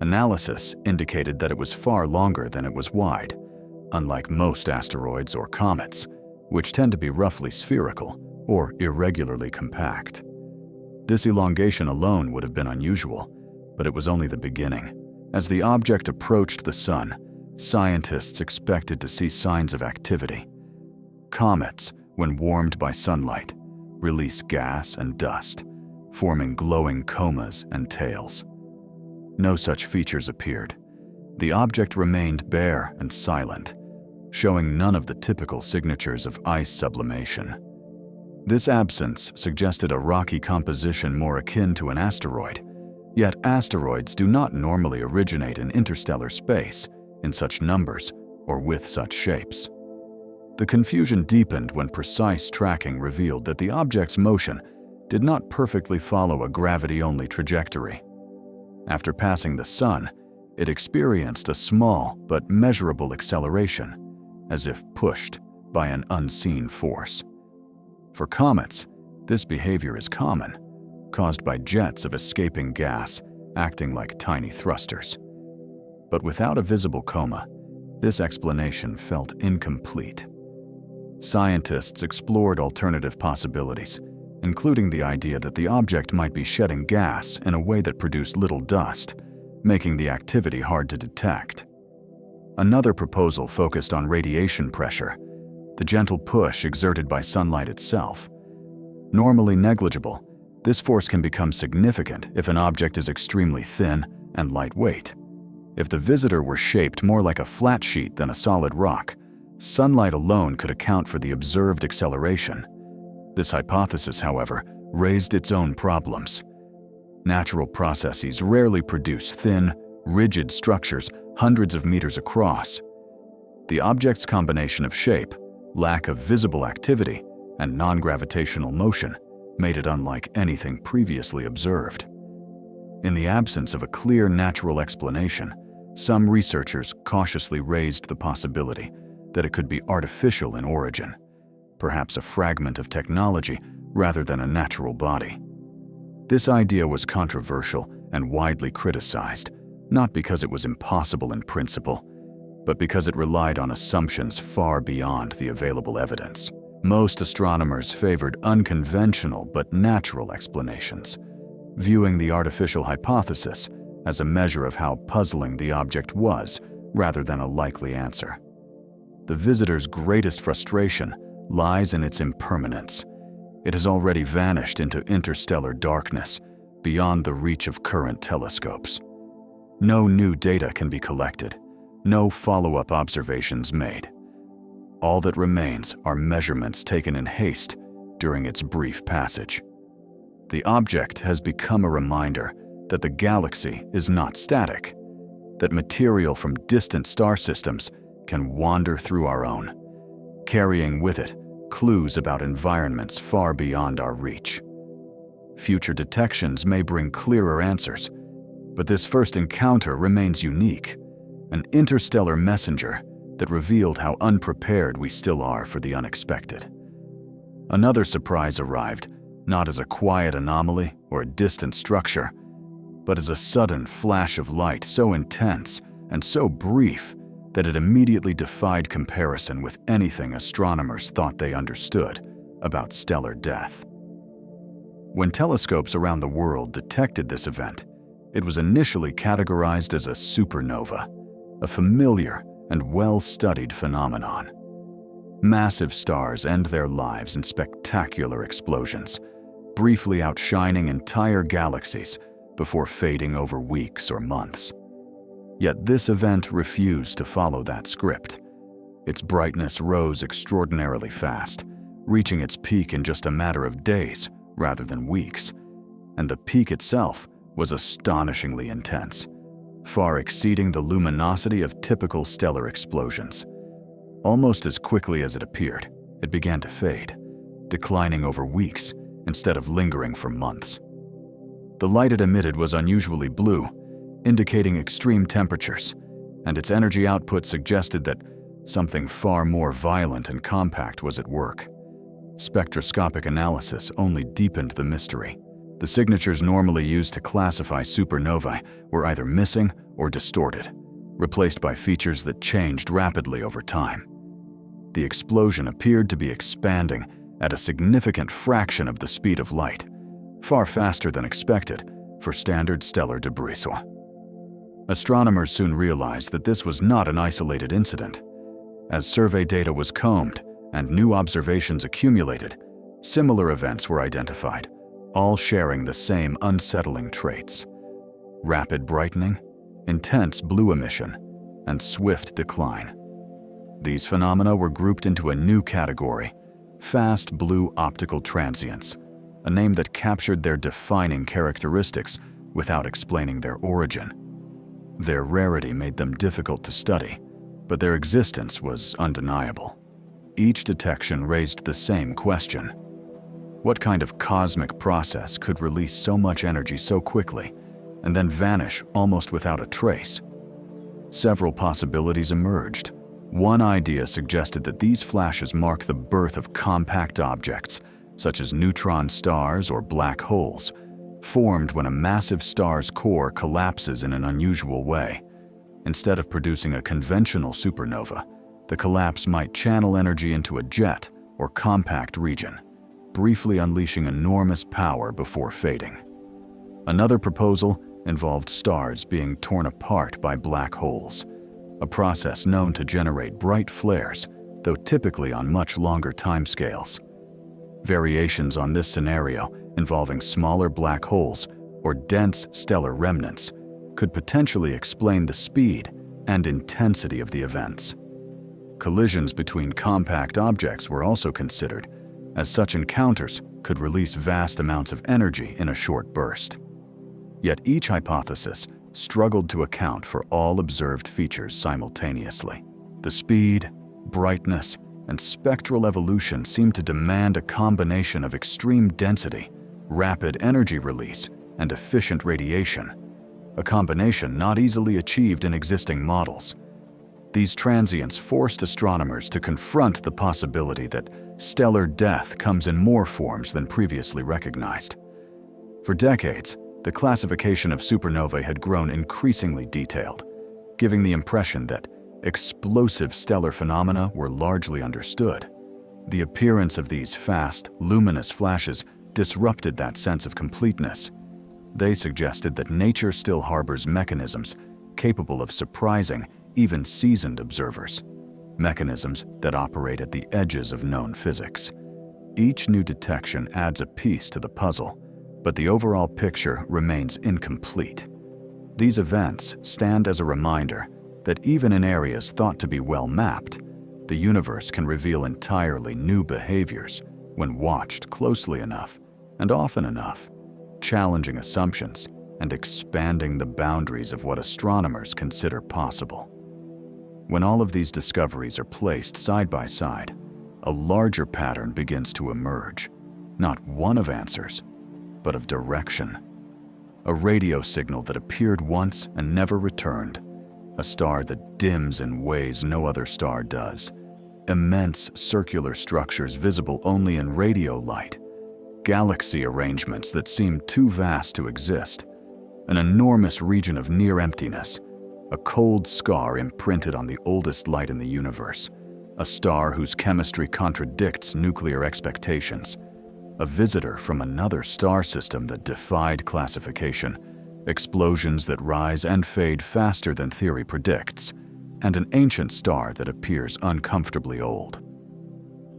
Analysis indicated that it was far longer than it was wide, unlike most asteroids or comets, which tend to be roughly spherical or irregularly compact. This elongation alone would have been unusual, but it was only the beginning. As the object approached the sun, scientists expected to see signs of activity. Comets, when warmed by sunlight, release gas and dust, forming glowing comas and tails. No such features appeared. The object remained bare and silent, showing none of the typical signatures of ice sublimation. This absence suggested a rocky composition more akin to an asteroid, yet asteroids do not normally originate in interstellar space in such numbers or with such shapes. The confusion deepened when precise tracking revealed that the object's motion did not perfectly follow a gravity-only trajectory. After passing the sun, it experienced a small but measurable acceleration, as if pushed by an unseen force. For comets, this behavior is common, caused by jets of escaping gas acting like tiny thrusters. But without a visible coma, this explanation felt incomplete. Scientists explored alternative possibilities, including the idea that the object might be shedding gas in a way that produced little dust, making the activity hard to detect. Another proposal focused on radiation pressure, the gentle push exerted by sunlight itself. Normally negligible, this force can become significant if an object is extremely thin and lightweight. If the visitor were shaped more like a flat sheet than a solid rock, sunlight alone could account for the observed acceleration. This hypothesis, however, raised its own problems. Natural processes rarely produce thin, rigid structures hundreds of meters across. The object's combination of shape, lack of visible activity, and non-gravitational motion made it unlike anything previously observed. In the absence of a clear natural explanation, some researchers cautiously raised the possibility that it could be artificial in origin, perhaps a fragment of technology rather than a natural body. This idea was controversial and widely criticized, not because it was impossible in principle, but because it relied on assumptions far beyond the available evidence. Most astronomers favored unconventional but natural explanations, viewing the artificial hypothesis as a measure of how puzzling the object was rather than a likely answer. The visitor's greatest frustration lies in its impermanence. It has already vanished into interstellar darkness, beyond the reach of current telescopes. No new data can be collected, no follow-up observations made. All that remains are measurements taken in haste during its brief passage. The object has become a reminder that the galaxy is not static, that material from distant star systems can wander through our own, carrying with it clues about environments far beyond our reach. Future detections may bring clearer answers, but this first encounter remains unique, an interstellar messenger that revealed how unprepared we still are for the unexpected. Another surprise arrived, not as a quiet anomaly or a distant structure, but as a sudden flash of light so intense and so brief that it immediately defied comparison with anything astronomers thought they understood about stellar death. When telescopes around the world detected this event, it was initially categorized as a supernova, a familiar and well-studied phenomenon. Massive stars end their lives in spectacular explosions, briefly outshining entire galaxies before fading over weeks or months. Yet this event refused to follow that script. Its brightness rose extraordinarily fast, reaching its peak in just a matter of days rather than weeks. And the peak itself was astonishingly intense, far exceeding the luminosity of typical stellar explosions. Almost as quickly as it appeared, it began to fade, declining over weeks instead of lingering for months. The light it emitted was unusually blue, indicating extreme temperatures, and its energy output suggested that something far more violent and compact was at work. Spectroscopic analysis only deepened the mystery. The signatures normally used to classify supernovae were either missing or distorted, replaced by features that changed rapidly over time. The explosion appeared to be expanding at a significant fraction of the speed of light, far faster than expected for standard stellar debris. Astronomers soon realized that this was not an isolated incident. As survey data was combed and new observations accumulated, similar events were identified, all sharing the same unsettling traits: rapid brightening, intense blue emission, and swift decline. These phenomena were grouped into a new category: fast blue optical transients, a name that captured their defining characteristics without explaining their origin. Their rarity made them difficult to study, but their existence was undeniable. Each detection raised the same question: what kind of cosmic process could release so much energy so quickly and then vanish almost without a trace? Several possibilities emerged. One idea suggested that these flashes mark the birth of compact objects, such as neutron stars or black holes, formed when a massive star's core collapses in an unusual way. Instead of producing a conventional supernova, the collapse might channel energy into a jet or compact region, briefly unleashing enormous power before fading. Another proposal involved stars being torn apart by black holes, a process known to generate bright flares, though typically on much longer timescales. Variations on this scenario involving smaller black holes or dense stellar remnants could potentially explain the speed and intensity of the events. Collisions between compact objects were also considered, as such encounters could release vast amounts of energy in a short burst. Yet each hypothesis struggled to account for all observed features simultaneously. The speed, brightness, and spectral evolution seemed to demand a combination of extreme density, rapid energy release, and efficient radiation, a combination not easily achieved in existing models. These transients forced astronomers to confront the possibility that stellar death comes in more forms than previously recognized. For decades, the classification of supernovae had grown increasingly detailed, giving the impression that explosive stellar phenomena were largely understood. The appearance of these fast, luminous flashes disrupted that sense of completeness. They suggested that nature still harbors mechanisms capable of surprising even seasoned observers, mechanisms that operate at the edges of known physics. Each new detection adds a piece to the puzzle, but the overall picture remains incomplete. These events stand as a reminder that even in areas thought to be well mapped, the universe can reveal entirely new behaviors when watched closely enough and often enough, challenging assumptions and expanding the boundaries of what astronomers consider possible. When all of these discoveries are placed side by side, a larger pattern begins to emerge, not one of answers, but of direction. A radio signal that appeared once and never returned, a star that dims in ways no other star does, immense circular structures visible only in radio light, galaxy arrangements that seem too vast to exist, an enormous region of near emptiness, a cold scar imprinted on the oldest light in the universe, a star whose chemistry contradicts nuclear expectations, a visitor from another star system that defied classification, explosions that rise and fade faster than theory predicts, and an ancient star that appears uncomfortably old.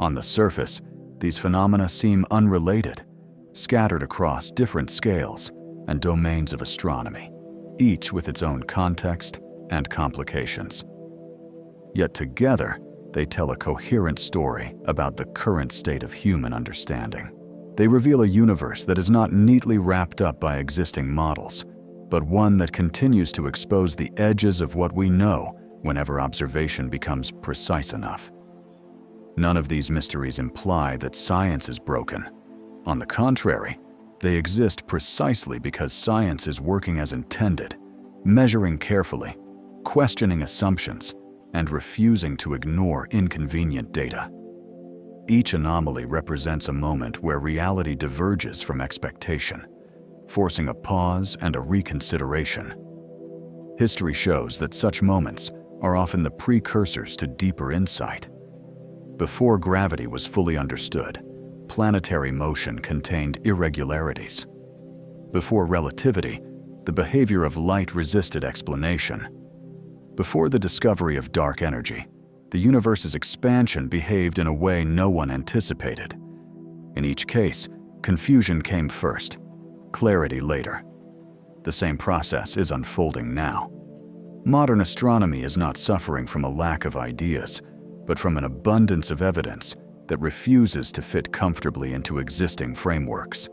On the surface, these phenomena seem unrelated, scattered across different scales and domains of astronomy, each with its own context and complications. Yet together, they tell a coherent story about the current state of human understanding. They reveal a universe that is not neatly wrapped up by existing models, but one that continues to expose the edges of what we know whenever observation becomes precise enough. None of these mysteries imply that science is broken. On the contrary, they exist precisely because science is working as intended, measuring carefully, questioning assumptions, and refusing to ignore inconvenient data. Each anomaly represents a moment where reality diverges from expectation, forcing a pause and a reconsideration. History shows that such moments are often the precursors to deeper insight. Before gravity was fully understood, planetary motion contained irregularities. Before relativity, the behavior of light resisted explanation. Before the discovery of dark energy, the universe's expansion behaved in a way no one anticipated. In each case, confusion came first, clarity later. The same process is unfolding now. Modern astronomy is not suffering from a lack of ideas, but from an abundance of evidence that refuses to fit comfortably into existing frameworks.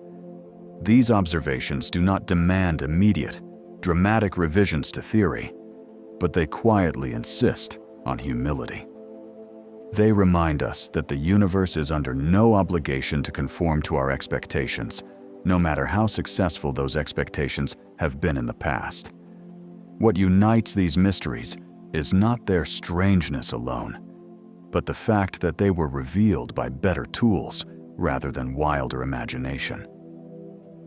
These observations do not demand immediate, dramatic revisions to theory, but they quietly insist on humility. They remind us that the universe is under no obligation to conform to our expectations, no matter how successful those expectations have been in the past. What unites these mysteries is not their strangeness alone, but the fact that they were revealed by better tools rather than wilder imagination.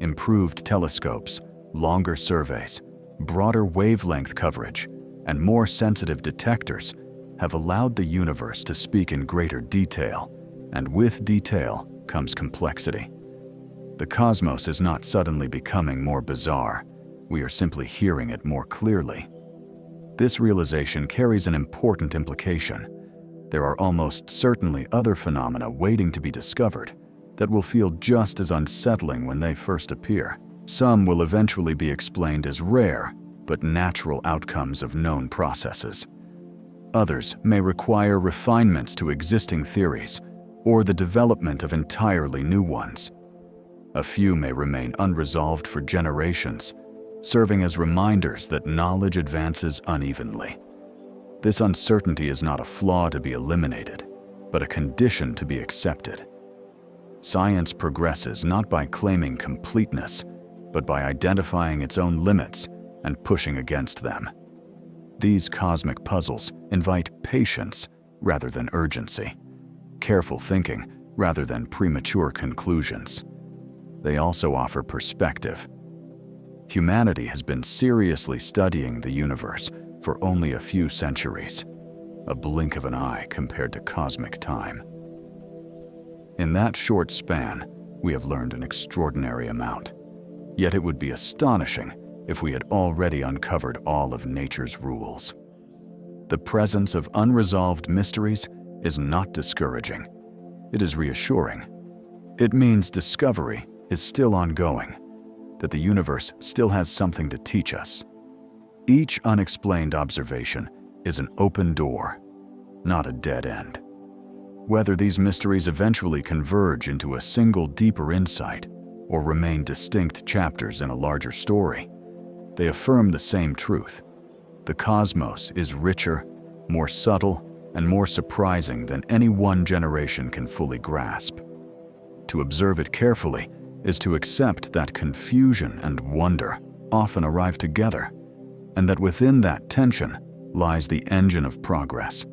Improved telescopes, longer surveys, broader wavelength coverage, and more sensitive detectors have allowed the universe to speak in greater detail, and with detail comes complexity. The cosmos is not suddenly becoming more bizarre, we are simply hearing it more clearly. This realization carries an important implication. There are almost certainly other phenomena waiting to be discovered that will feel just as unsettling when they first appear. Some will eventually be explained as rare, but natural outcomes of known processes. Others may require refinements to existing theories or the development of entirely new ones. A few may remain unresolved for generations, serving as reminders that knowledge advances unevenly. This uncertainty is not a flaw to be eliminated, but a condition to be accepted. Science progresses not by claiming completeness, but by identifying its own limits and pushing against them. These cosmic puzzles invite patience rather than urgency, careful thinking rather than premature conclusions. They also offer perspective. Humanity has been seriously studying the universe for only a few centuries, a blink of an eye compared to cosmic time. In that short span, we have learned an extraordinary amount. Yet it would be astonishing if we had already uncovered all of nature's rules. The presence of unresolved mysteries is not discouraging. It is reassuring. It means discovery is still ongoing, that the universe still has something to teach us. Each unexplained observation is an open door, not a dead end. Whether these mysteries eventually converge into a single deeper insight or remain distinct chapters in a larger story, they affirm the same truth. The cosmos is richer, more subtle, and more surprising than any one generation can fully grasp. To observe it carefully is to accept that confusion and wonder often arrive together, and that within that tension lies the engine of progress.